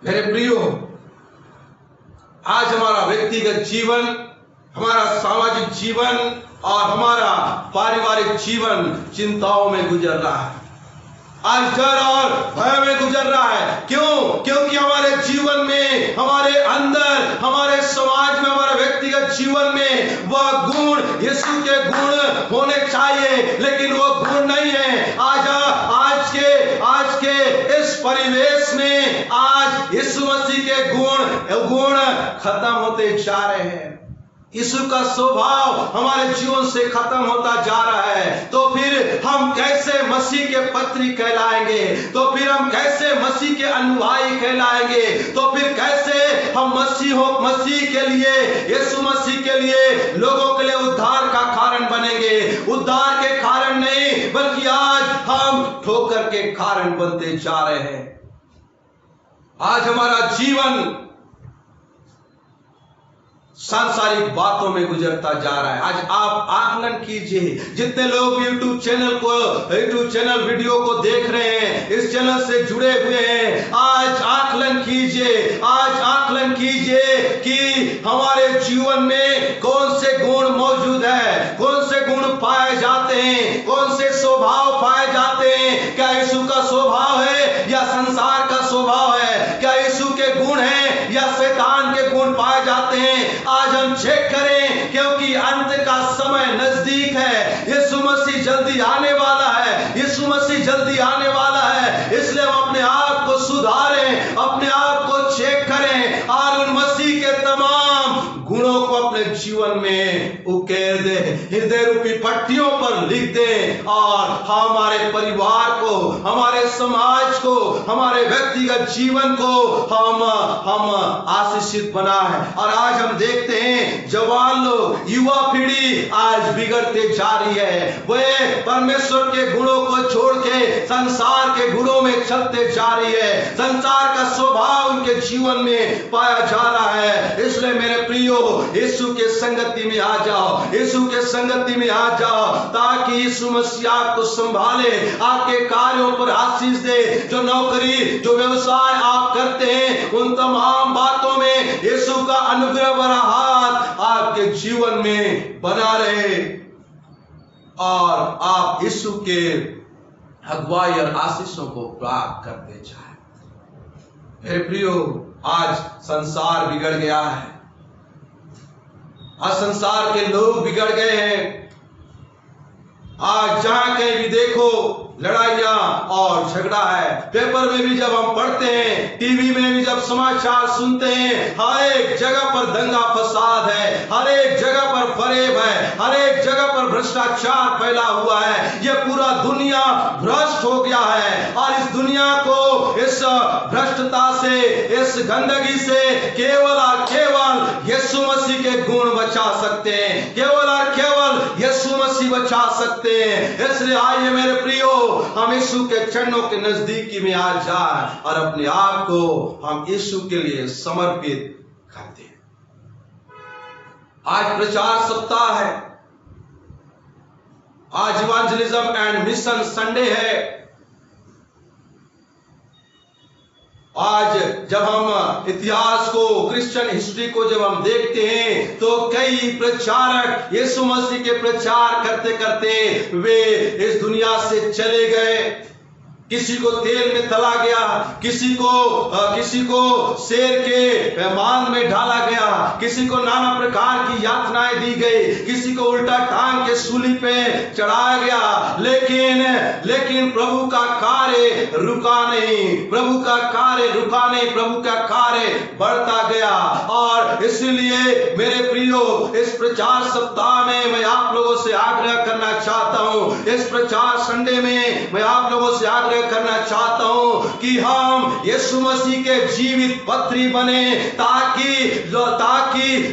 मेरे प्रियो, आज हमारा व्यक्तिगत जीवन, हमारा सामाजिक जीवन और हमारा पारिवारिक जीवन चिंताओं में गुजर रहा है। आज डर और भय में गुजर रहा है। क्यों? क्योंकि हमारे जीवन में, हमारे अंदर, हमारे समाज में, हमारे व्यक्तिगत जीवन में वह गुण, यीशु के गुण होने चाहिए, लेकिन वो गुण नहीं है। आज के इस परिवेश में आज यीशु मसीह के गुण खत्म होते जा रहे हैं। यीशु का स्वभाव हमारे जीवन से खत्म होता जा रहा है। तो फिर हम कैसे मसीह के पत्री कहलाएंगे? तो फिर हम कैसे मसीह के अनुयायी कहलाएंगे? तो फिर कैसे हम मसीह के लिए, यीशु मसीह के लिए, लोगों के लिए उद्धार का कारण बनेंगे? उद्धार के कारण नहीं, बल्कि आज हम ठोकर के कारण बनते जा रहे हैं। आज हमारा जीवन सांसारिक बातों में गुजरता जा रहा है। आज आप आकलन कीजिए, जितने लोग यूट्यूब चैनल वीडियो को देख रहे हैं, इस चैनल से जुड़े हुए हैं, आज आकलन कीजिए कि हमारे जीवन में कौन से गुण मौजूद है, कौन से गुण पाए जाते हैं, कौन से स्वभाव पाए जाते हैं। क्या यीशु का स्वभाव है या संसार का स्वभाव है? क्या यीशु के गुण है या शैतान के गुण पाए जाते हैं? आज हम चेक करें, क्योंकि अंत का समय नजदीक है। यीशु मसीह जल्दी आने वाला है, यीशु मसीह जल्दी आने वाला है। इसलिए हम अपने आप को सुधारें, अपने आप को चेक करें और उन मसीह के तमाम गुणों को अपने जीवन में उकेर दे, हृदय रूपी पट्टियों पर लिख दे और हमारे परिवार को, हमारे समाज को, हमारे व्यक्तिगत जीवन को हम आशीषित बनाए। और आज हम देखते हैं जवान लोग, युवा पीढ़ी आज बिगड़ते जा रही है। वे परमेश्वर के गुणों को छोड़ के संसार के गुणों में चलते जा रही है। संसार का स्वभाव उनके जीवन में पाया जा रहा है। इसलिए मेरे प्रियो, यीशु के संगति में आ जाओ, यीशु के संगति में आ जाओ, ताकि यीशु मसीह आपको संभाले, आपके कार्यों पर आशीष दे। जो नौकरी, जो व्यवसाय आप करते हैं, उन तमाम बातों में यीशु का अनुग्रह भरा हाथ आपके जीवन में बना रहे और आप यीशु के अगुवाई और आशीषों को प्राप्त करते जाए। मेरे प्रियो, आज संसार बिगड़ गया है, आज संसार के लोग बिगड़ गए हैं। आज जहां कहीं भी देखो लड़ाइयां और झगड़ा है। पेपर में भी जब हम पढ़ते हैं, टीवी में भी जब समाचार सुनते हैं, हर एक जगह पर दंगा फसाद है, हर एक जगह पर फरेब है, हर एक जगह पर भ्रष्टाचार फैला हुआ है। ये पूरा दुनिया भ्रष्ट हो गया है और इस दुनिया को इस भ्रष्टता से, इस गंदगी से केवल और केवल यीशु मसीह के गुण बचा सकते हैं, केवल और केवल यीशु मसीह बचा सकते हैं। इसलिए आइए मेरे प्रियो, हम यीशु के चरणों के नजदीकी में आ जाए और अपने आप को हम यीशु के लिए समर्पित करते हैं। आज प्रचार सप्ताह है, आज इवेंजलिज्म एंड मिशन संडे है। आज जब हम इतिहास को, क्रिश्चियन हिस्ट्री को जब हम देखते हैं, तो कई प्रचारक यीशु मसीह के प्रचार करते करते वे इस दुनिया से चले गए। किसी को तेल में तला गया, किसी को शेर के मान में डाला गया, किसी को नाना प्रकार की यातनाएं दी गई, किसी को उल्टा टांग के सूली पे चढ़ाया गया। लेकिन प्रभु का कार्य रुका नहीं, प्रभु का कार्य रुका नहीं, प्रभु का कार्य बढ़ता गया। और इसलिए मेरे प्रियो, इस प्रचार सप्ताह में मैं आप लोगों से आग्रह करना चाहता हूं, इस प्रचार संडे में मैं आप लोगों से आग्रह करना चाहता हूं कि हम यीशु मसीह के जीवित पत्री बने, ताकि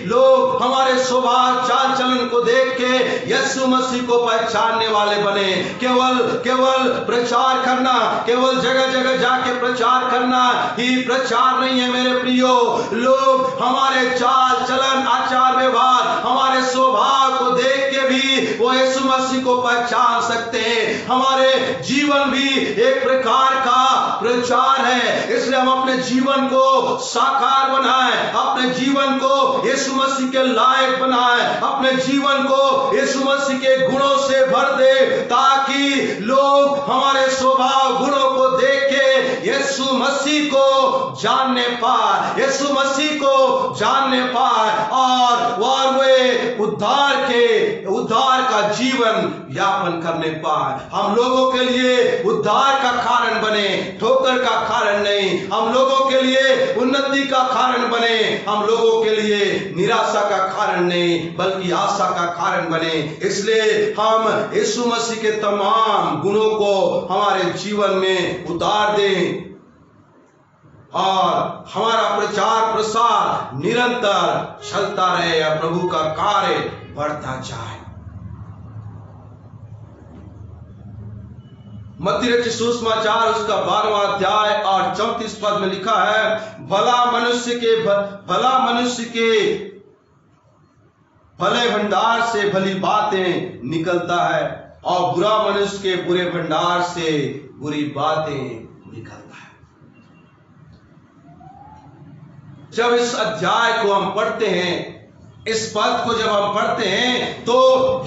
लोग हमारे स्वभाव चाल चलन को देख के यीशु मसीह को पहचानने वाले बने। केवल प्रचार करना, केवल जगह जगह जाके प्रचार करना ही प्रचार नहीं है मेरे प्रियो। लोग हमारे चाल चलन, आचार व्यवहार, हमारे स्वभाव को देख के भी ही वो यीशु मसीह को पहचान सकते हैं। हमारे जीवन भी एक प्रकार का प्रचार है, इसलिए हम अपने जीवन को साकार बनाएं, अपने जीवन को यीशु मसीह के लायक बनाएं, अपने जीवन को यीशु मसीह के गुणों से भर दे, ताकि लोग हमारे स्वभाव गुणों को देख के यीशु मसीह को जानने पाए, यीशु मसीह को जानने पाए और वे उद्धार का जीवन यापन करने पाए। हम लोगों के लिए उद्धार का कारण बने, ठोकर का कारण नहीं। हम लोगों के लिए उन्नति का कारण बने, हम लोगों के लिए निराशा का कारण नहीं, बल्कि आशा का कारण बने। इसलिए हम यीशु मसीह के तमाम गुणों को हमारे जीवन में उतार दें और हमारा प्रचार प्रसार निरंतर चलता रहे या प्रभु का कार्य बढ़ता जाए। मत्ती रचित सुसमाचार उसका 12वां अध्याय और 34 पद में लिखा है, भला मनुष्य के भले भंडार से भली बातें निकलता है और बुरा मनुष्य के बुरे भंडार से बुरी बातें निकलता है। जब इस अध्याय को हम पढ़ते हैं, इस पद को जब हम पढ़ते हैं, तो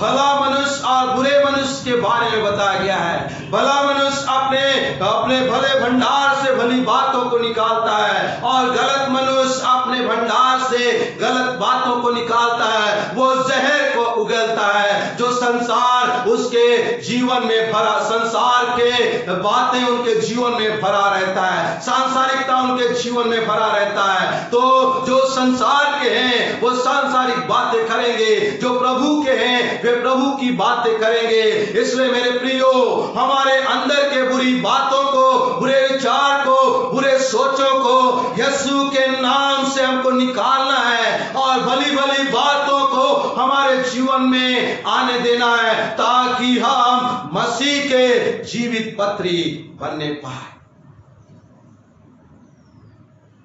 भला मनुष्य और बुरे मनुष्य के बारे में बताया गया है। भला मनुष्य अपने भले भंडार से भली बातों को निकालता है और गलत मनुष्य अपने भंडार से गलत बातों को निकालता है। वो जहर को उगलता है जो संसार उसके जीवन में भरा, संसार के बातें उनके जीवन में भरा रहता है, सांसारिकता उनके जीवन में भरा रहता है। तो जो संसार के हैं वो सांसारिक बातें करेंगे, जो प्रभु के हैं वे प्रभु की बातें करेंगे। इसलिए मेरे प्रियो, हमारे अंदर के बुरी बातों को, बुरे विचार को, बुरे सोचों को यीशु के नाम से हमको निकालना है और भली भली बातों को हमारे जीवन में आने देना है, ताकि हम मसीह के जीवित पत्री बनने पाए।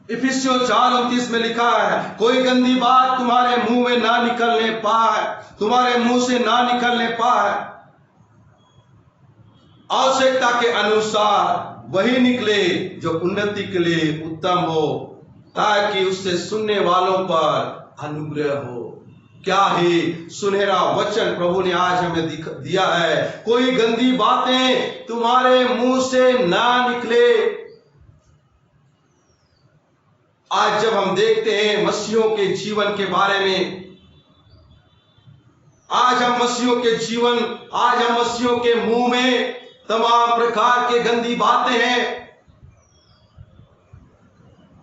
इफिसियों 4:29 में लिखा है, कोई गंदी बात तुम्हारे मुंह में ना निकलने पाए, तुम्हारे मुंह से ना निकलने पाए, आवश्यकता के अनुसार वही निकले जो उन्नति के लिए उत्तम हो, ताकि उससे सुनने वालों पर अनुग्रह हो। क्या ही सुनहरा वचन प्रभु ने आज हमें दिया है। कोई गंदी बातें तुम्हारे मुंह से ना निकले। आज जब हम देखते हैं मसीहों के जीवन के बारे में, आज हम मसीहों के मुंह में तमाम प्रकार के गंदी बातें हैं।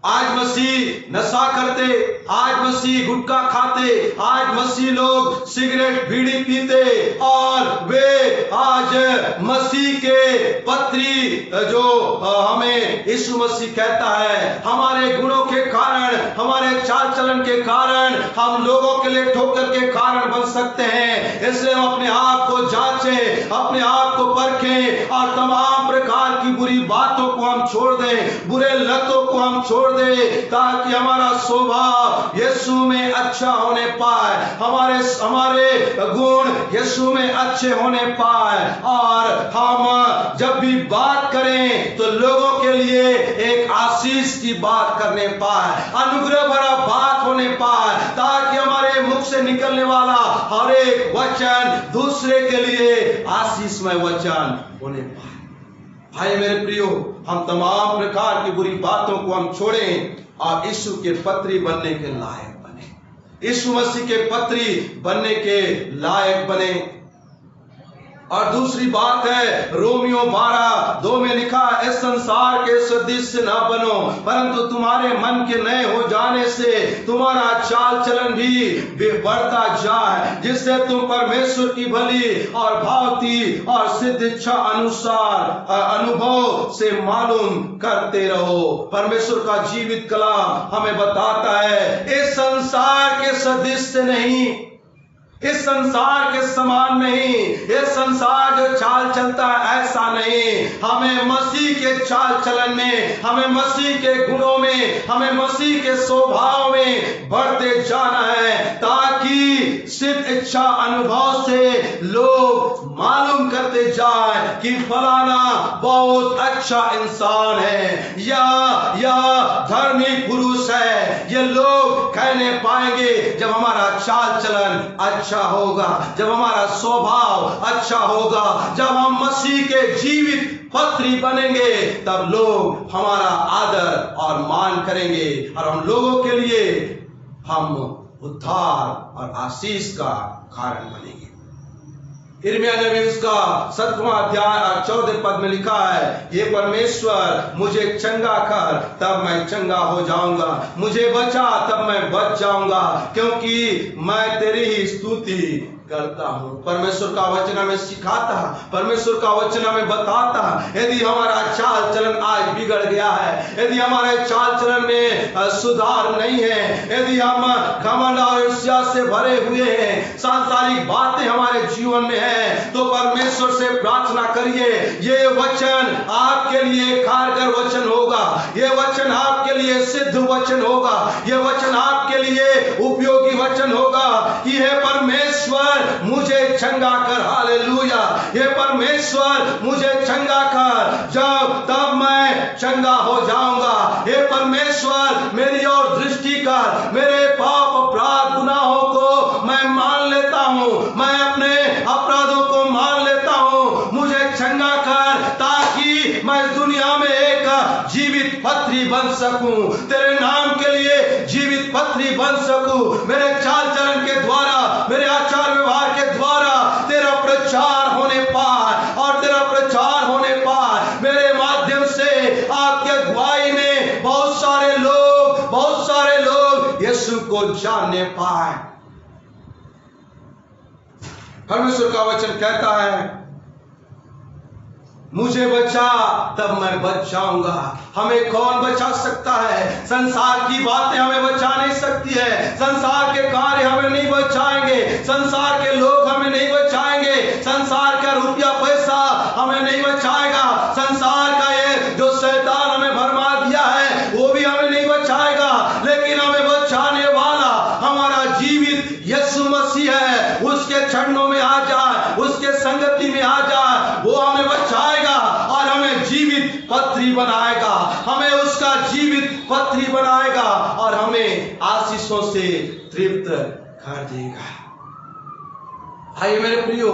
आज मसीह नशा करते, आज मसीह गुटखा खाते, आज मसीह लोग सिगरेट बीड़ी पीते और वे आज मसीह के पत्री जो हमें यीशु मसीह कहता है, हमारे गुणों के कारण, हमारे चाल चलन के कारण हम लोगों के लिए ठोकर के कारण बन सकते हैं। इसलिए हम अपने आप को जांचें, अपने आप को परखें और तमाम प्रकार की बुरी बातों को हम छोड़ दें, बुरे लतों को हम छोड़ दे, ताकि हमारा स्वभाव यीशु में अच्छा होने पाए, हमारे गुण यीशु में अच्छे होने पाए और हम जब भी बात करें तो लोगों के लिए एक आशीष की बात करने पाए, अनुग्रह भरा बात होने पाए, ताकि हमारे मुख से निकलने वाला हर एक वचन दूसरे के लिए आशीषमय वचन होने पाए। भाई मेरे प्रियो, हम तमाम प्रकार की बुरी बातों को हम छोड़ें और यीशु के पत्री बनने के लायक बने, यीशु मसीह के पत्री बनने के लायक बने। और दूसरी बात है, रोमियो 12:2 में लिखा, इस संसार के सदृश्य न बनो, परंतु तुम्हारे मन के नए हो जाने से तुम्हारा चाल चलन भी बढ़ता जाए, जिससे तुम परमेश्वर की भली और भावती और सिद्ध इच्छा अनुसार अनुभव से मालूम करते रहो। परमेश्वर का जीवित कलाम हमें बताता है, इस संसार के सदृश्य नहीं, इस संसार के समान नहीं। ये संसार जो चाल चलता है ऐसा नहीं। हमें मसीह के चाल चलन में, हमें मसीह के गुणों में, हमें मसीह के स्वभाव में बढ़ते जाना है, ताकि सिर्फ इच्छा अनुभव से लोग मालूम करते जाए कि फलाना बहुत अच्छा इंसान है या धर्मी पुरुष है। ये लोग कहने पाएंगे जब हमारा चाल चलन अच्छा होगा, जब हमारा स्वभाव अच्छा होगा, जब हम मसीह के जीवित पत्री बनेंगे, तब लोग हमारा आदर और मान करेंगे और हम लोगों के लिए हम उद्धार और आशीष का कारण बनेंगे। यिर्मयाह नबी उसका 7वां अध्याय और 14 पद में लिखा है, ये परमेश्वर मुझे चंगा कर तब मैं चंगा हो जाऊंगा, मुझे बचा तब मैं बच जाऊंगा, क्योंकि मैं तेरी ही स्तुति करता हूं। परमेश्वर का वचन हमें सिखाता, परमेश्वर का वचन हमें बताता, यदि हमारा चाल चलन आज बिगड़ गया है, यदि हमारे चाल चलन में सुधार नहीं है, यदि हम घमंड और ईर्ष्या से भरे हुए हैं, सांसारिक बातें हमारे जीवन में है, तो परमेश्वर से प्रार्थना करिए। ये वचन आपके लिए कारगर वचन होगा, ये वचन आपके लिए सिद्ध वचन होगा, ये वचन आपके लिए उपयोगी वचन होगा कि हे परमेश्वर मुझे चंगा कर। हालेलुया। ये परमेश्वर मुझे चंगा कर, जब तब मैं चंगा हो जाऊंगा। हे परमेश्वर मेरी ओर दृष्टि कर, मेरे पाप अपराध गुनाहों को मैं मान लेता हूं, मैं अपने अपराधों को मान लेता हूं, मुझे चंगा कर ताकि मैं दुनिया में एक जीवित पत्री बन सकूं, तेरे नाम के लिए जीवित पत्री बन सकूं। मेरे चाल चलन के द्वारा, मेरे आचार व्यवहार के द्वारा तेरा प्रचार होने पाए, और तेरा प्रचार होने पाए मेरे माध्यम से आपके अगुवाई में बहुत सारे लोग यीशु को जानने पाए। परमेश्वर का वचन कहता है, मुझे बचा तब मैं बच जाऊंगा। हमें कौन बचा सकता है? संसार की बातें हमें बचा नहीं सकती है, संसार के कार्य हमें नहीं बचाएंगे, संसार के लोग हमें नहीं बचाएंगे, संसार का रुपया पैसा हमें नहीं बचाएगा, संसार का ये जो शैतान हमें भरमा दिया है वो भी हमें नहीं बचाएगा। लेकिन हमें बचाने वाला हमारा जीवित यीशु मसीह है। उसके चरणों में आ जाए, उसके संगति में आ जाए, वो हमें बचाएगा और हमें जीवित पत्री बनाएगा, हमें उसका जीवित पत्री बनाएगा और हमें आशीषों से तृप्त कर देगा। आइए मेरे प्रियो,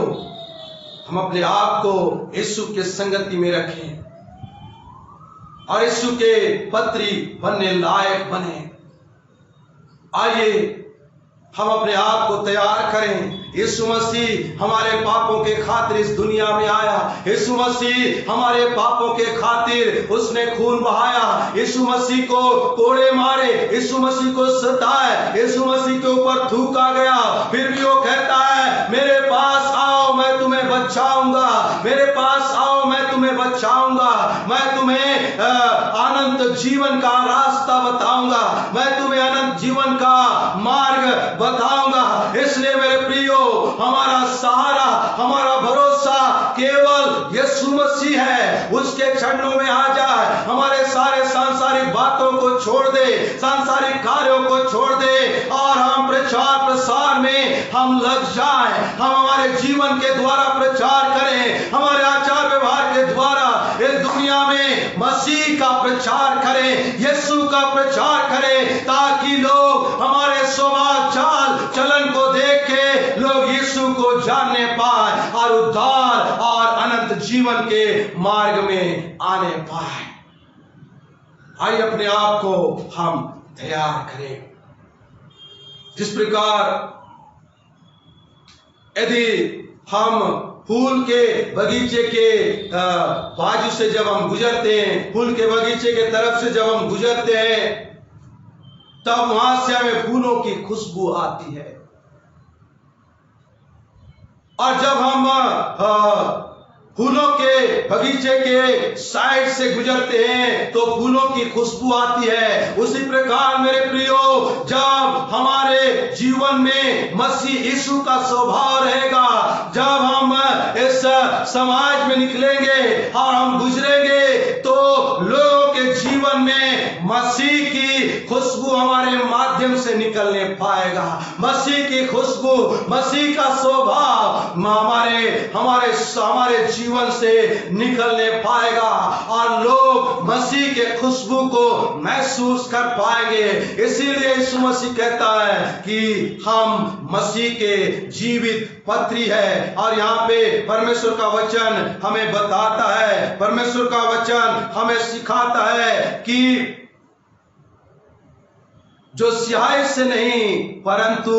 हम अपने आप को यीशु के संगति में रखें और यीशु के पत्री बनने लायक बने। आइए हम अपने आप को तैयार करें। यीशु मसीह हमारे पापों के खातिर इस दुनिया में आया, यीशु मसीह हमारे पापों के खातिर उसने खून बहाया, यीशु मसीह को कोड़े मारे, यीशु मसीह को सताए, यीशु मसीह के ऊपर थूका गया, फिर भी वो कहता है मेरे पास आओ मैं तुम्हें बचाऊंगा, मेरे पास आओ मैं तुम्हें बचाऊंगा, मैं तुम्हें अनंत जीवन का रास्ता बताऊंगा, मैं तुम्हें अनंत जीवन का मार्ग बताऊंगा। इसलिए मेरे प्रियो, हमारा सहारा, हमारा भरोसा केवल यीशु मसीह है। उसके चरणों में आ जाए, हमारे सारे सांसारिक बातों को छोड़ दे, सांसारिक कार्यों को छोड़ दे और हम प्रचार प्रसार में हम लग जाएं। हम हमारे जीवन के द्वारा प्रचार करें, हमारे आचार व्यवहार के द्वारा इस दुनिया में मसीह का प्रचार करें, यीशु का प्रचार करें, ताकि लोग हमारे स्वभाव चाल चलन को देख के लोग यीशु को जानने पाए और उद्धार और अनंत जीवन के मार्ग में आने पाए। आइए अपने आप को हम तैयार करें। जिस प्रकार यदि हम फूल के बगीचे के बाजू से जब हम गुजरते हैं, फूल के बगीचे के तरफ से जब हम गुजरते हैं, तब वहां से हमें फूलों की खुशबू आती है। और जब हम फूलों के बगीचे के साइड से गुजरते हैं तो फूलों की खुशबू आती है, उसी प्रकार मेरे प्रियो जब हमारे जीवन में मसीह यीशु का स्वभाव रहेगा, जब हम इस समाज में निकलेंगे और हम गुजरेंगे तो लोगों के जीवन में मसीह की खुशबू हमारे माध्यम से निकलने पाएगा। मसीह की खुशबू, मसीह का स्वभाव हमारे जीवन से निकलने पाएगा और लोग मसीह के खुशबू को महसूस कर पाएंगे। इसीलिए यीशु मसीह कहता है कि हम मसीह के जीवित पत्री है। और यहाँ पे परमेश्वर का वचन हमें बताता है, परमेश्वर का वचन हमें सिखाता है कि जो स्याही से नहीं परंतु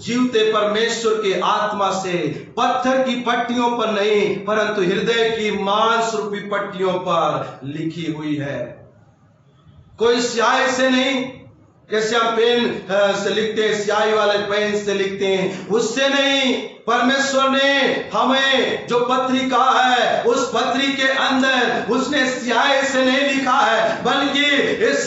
जीवते परमेश्वर के आत्मा से, पत्थर की पट्टियों पर नहीं परंतु हृदय की मांस रूपी पट्टियों पर लिखी हुई है। कोई स्याही से नहीं, जैसे हम पेन से लिखते हैं, स्याही वाले पेन से लिखते हैं, उससे नहीं। परमेश्वर ने हमें जो पत्रिका है उस पत्री के अंदर उसने स्याही से नहीं लिखा है, बल्कि इस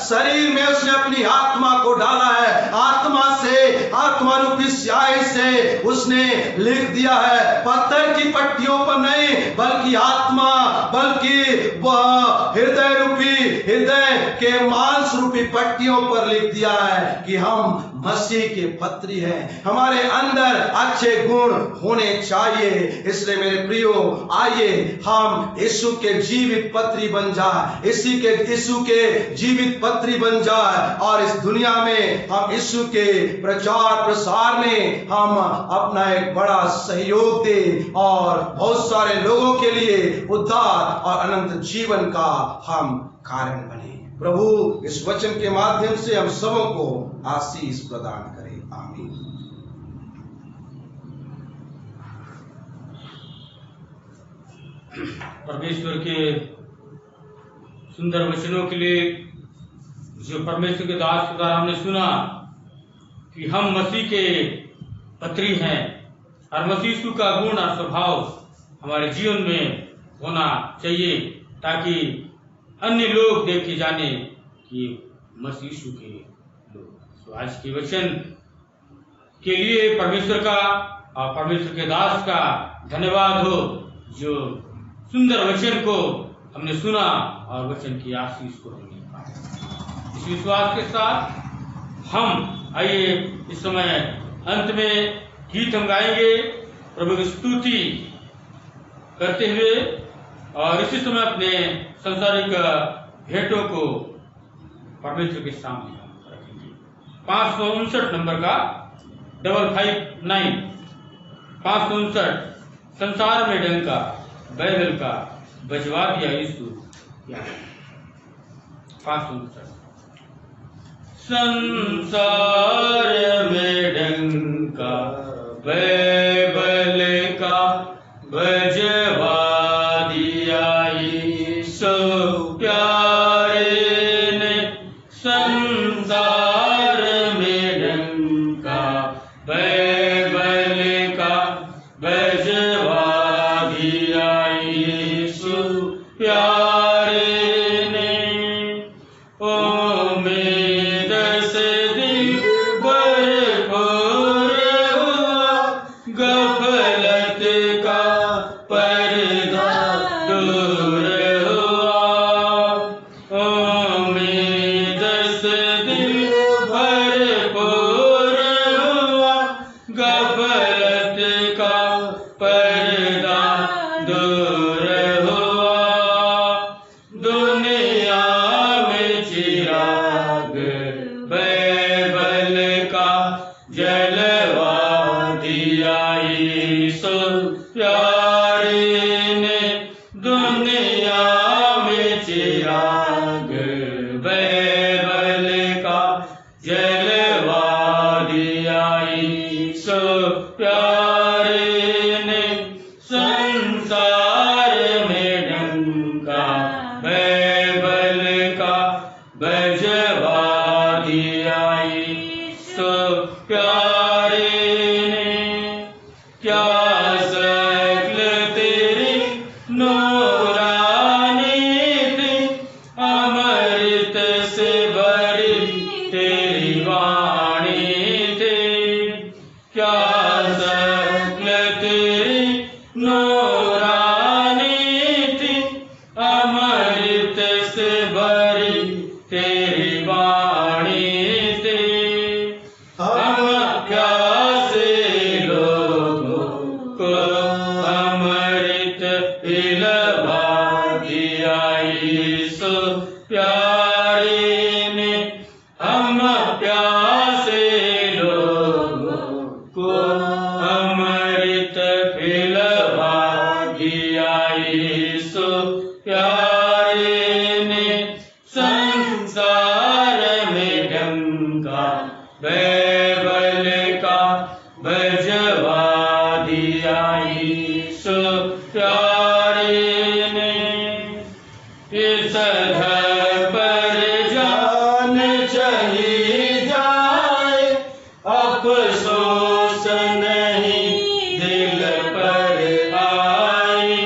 शरीर में उसने अपनी आत्मा को डाला है। आत्मा से, आत्मा रूपी स्याही से उसने लिख दिया है। पत्थर की पट्टियों पर नहीं बल्कि आत्मा, बल्कि वह हृदय रूपी, हृदय के मांस रूपी पट्टियों पर लिख दिया है कि हम मसीह के पत्री हैं, हमारे अंदर अच्छे गुण होने चाहिए। इसलिए मेरे प्रियो आइए हम यीशु के जीवित पत्री बन जाए, यीशु के जीवित पत्री बन जाए और इस दुनिया में हम यीशु के प्रचार प्रसार में हम अपना एक बड़ा सहयोग दे और बहुत सारे लोगों के लिए उद्धार और अनंत जीवन का हम कारण बने। प्रभु इस वचन के माध्यम से हम सबों को आशीष प्रदान करे। आमीन। परमेश्वर के सुंदर वचनों के लिए जो परमेश्वर के दास के द्वारा हमने सुना कि हम मसीह के पत्री हैं और मसीह यीशु का गुण और स्वभाव हमारे जीवन में होना चाहिए ताकि अन्य लोग देखे जाने कि मसीह यीशु के लोग। तो आज के वचन के लिए परमेश्वर का और परमेश्वर के दास का धन्यवाद हो जो सुंदर वचन को हमने सुना और वचन की आशीष को हमने पाया। इस विश्वास के साथ हम आइए इस समय अंत में गीत हम गाएंगे प्रभु की स्तुति करते हुए और इसी समय अपने संसारिक भेंटों को परमेश्वर के सामने हम रखेंगे। 559 नंबर का 559 संसार में डंका बैल का बजवा दिया यीशु। 559 संसार में डंका बैल का बजवा दिया यीशु प्यारे ने। संसार में डंका बैल का बजवा दिया यीशु प्यारे ने। उम्मीद से दिल भरपूर हुआ, गफलत का पर्दा दूर हुआ। उम्मीद से दिल भरपूर हुआ, गफलत का पर्दा दूर हुआ। दुनिया में चिराग बैबल का जलवा दिया यीशु प्यारे ने। दुनिया में चिराग बैबल का जलवा दिया यीशु प्यारे ने। संसार में डंका बैबल का बजवा दिया यीशु प्यारे ने। क्या शक्ल तेरी से भरी तेरी वाणी थी, क्या सकल तेरी नूरानी थी, अमृत से भरी तेरी वाणी थी। हम प्यासे लोगों को अमृत पिलवा दिया यीशु प्यारे ने। हम प्यासे लोगों को अमृत पिलवा दिया यीशु प्यारे ने। संसार में डंका बैबल का बजवा दिया यीशु प्यारे ने। इस घर पर जान चली जाए, अफसोस नहीं दिल पर आए।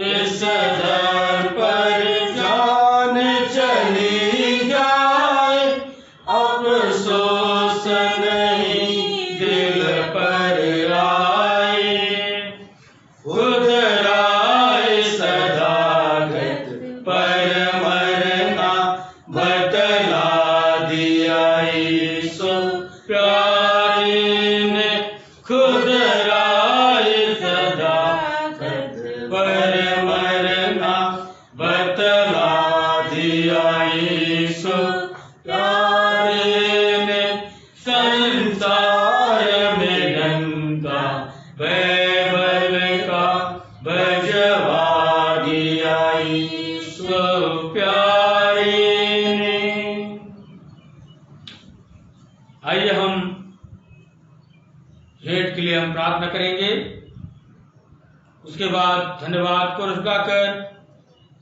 इस घर पर जान चली जाए, अफसोस नहीं दिल पर आए। खुदराए सदागत पर मरना बतला दिया यीशु प्यारे ने। खुदराए सदागत पर मरना बतला दिया यीशु प्यारे ने। संसार में डंका बैबल का बजवा दिया यीशु प्यारे ने। आइए हम भेंट के लिए हम प्रार्थना करेंगे। उसके बाद धन्यवाद को गाकर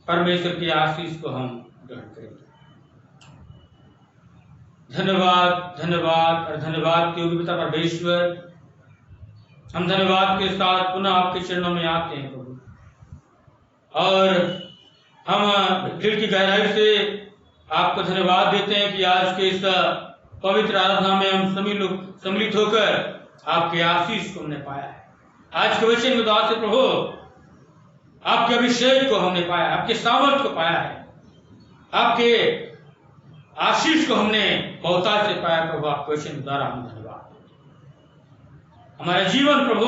परमेश्वर की आशीष को हम ग्रहण करेंगे। धन्यवाद, धन्यवाद और धन्यवाद के योग्य पिता परमेश्वर, हम धन्यवाद के साथ पुनः आपके चरणों में आते हैं प्रभु, और हम दिल की गहराई से आपको धन्यवाद देते हैं कि आज के इस पवित्र आराधना में हम सभी लोग सम्मिलित होकर आपके आशीष को हमने पाया है। आज के वचन में दुआ से प्रभु आपके अभिषेक को हमने पाया, आपके सामर्थ को पाया है, आपके आशीष को हमने बहुतायत से पाया प्रभु। आपके वचन द्वारा हम धन्यवाद। हमारा जीवन प्रभु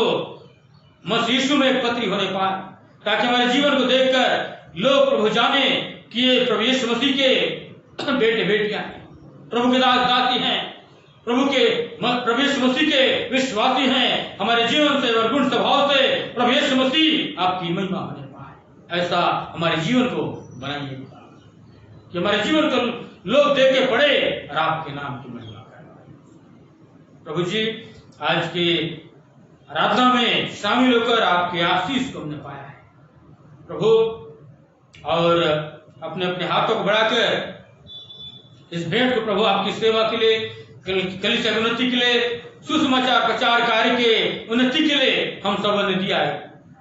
मसीह यीशु में एक पत्री होने पाए, ताकि हमारे जीवन को देखकर लोग प्रभु जाने कि ये प्रभु यीशु मसीह के बेटे बेटियां हैं, प्रभु के दास दासी हैं, प्रभु यीशु मसीह के विश्वासी हैं। हमारे जीवन से और गुण स्वभाव से प्रभु यीशु मसीह आपकी महिमा होने पाए, ऐसा हमारे जीवन को बनाइए कि हमारे जीवन को लोग देख के पढ़े और आपके नाम की महिमा करें। प्रभु जी, आज की आराधना में शामिल होकर आपके आशीष को हमने पाया है प्रभु, और अपने अपने हाथों को बढ़ाकर इस भेंट को प्रभु आपकी सेवा के लिए, कलीसिया की उन्नति के लिए, सुसमाचार प्रचार कार्य के उन्नति के लिए हम सब ने दिया है।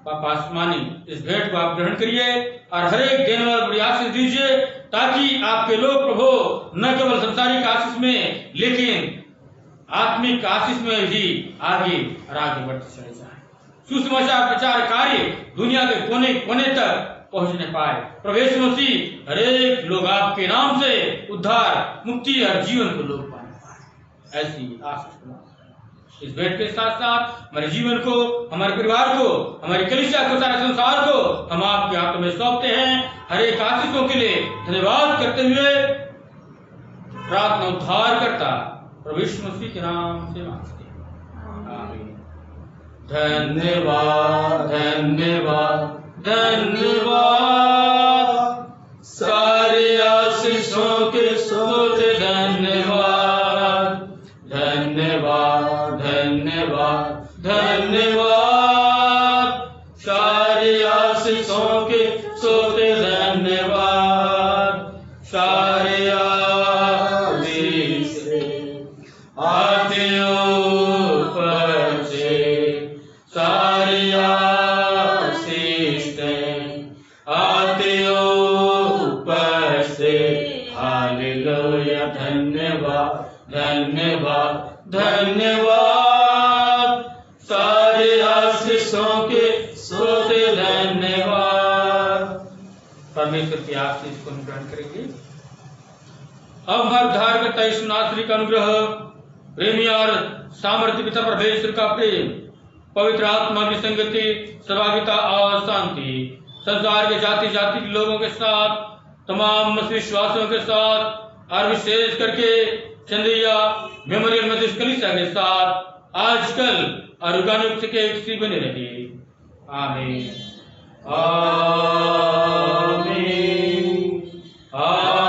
पापा आसमानी, इस भेंट को आप ग्रहण करिए और हर एक देने वाले बड़ी आशीष दीजिए, ताकि आपके लोग प्रभु न केवल संसारिक आशीष में लेकिन आत्मिक आशीष में भी आगे और आगे बढ़ते चले जाए। सुसमाचार प्रचार कार्य दुनिया के कोने कोने तक पहुंचने पाए। प्रभु यीशु मसीह हर एक लोग आपके नाम से उद्धार, मुक्ति और जीवन को लोग पाने पाए, ऐसी आशीष। इस भेंट के साथ साथ हमारे जीवन को, हमारे परिवार को, हमारी कलीसिया को, सारे संसार को हम आपके हाथों में सौंपते हैं। हर एक आशीषों के लिए धन्यवाद करते हुए प्रार्थना उद्धार करता प्रभु यीशु मसीह के नाम से मांगते हैं, आमीन। धन्यवाद, धन्यवाद, धन्यवाद, सारे आशीषों के स्रोत धन्यवाद, धन्यवाद, धन्यवाद, धन्यवाद, सारे आशीषों के स्रोत धन्यवाद, सारे आशीष आते ऊपर से, सारे आशीष आते ऊपर से, हालेलुया धन्यवाद धन्यवाद धन्यवाद सारे आशीषों के सोते धन्यवाद। परमेश्वर की आशीष को ग्रहण करेंगे। अब हर धारकता यीशु नासरी का अनुग्रह, प्रेमी और सामर्थ्य पिता परमेश्वर का प्रेम, पवित्र आत्मा की संगति, सहभागिता और शांति संसार के जाति जाति के लोगों के साथ, तमाम मसीह विश्वासियों के साथ और विशेष करके चंद्रिया मेमोरियल मेथोडिस्ट कलीसिया के साथ आजकल और युगानुग के एक बने रहे। आमीन आमीन आमीन।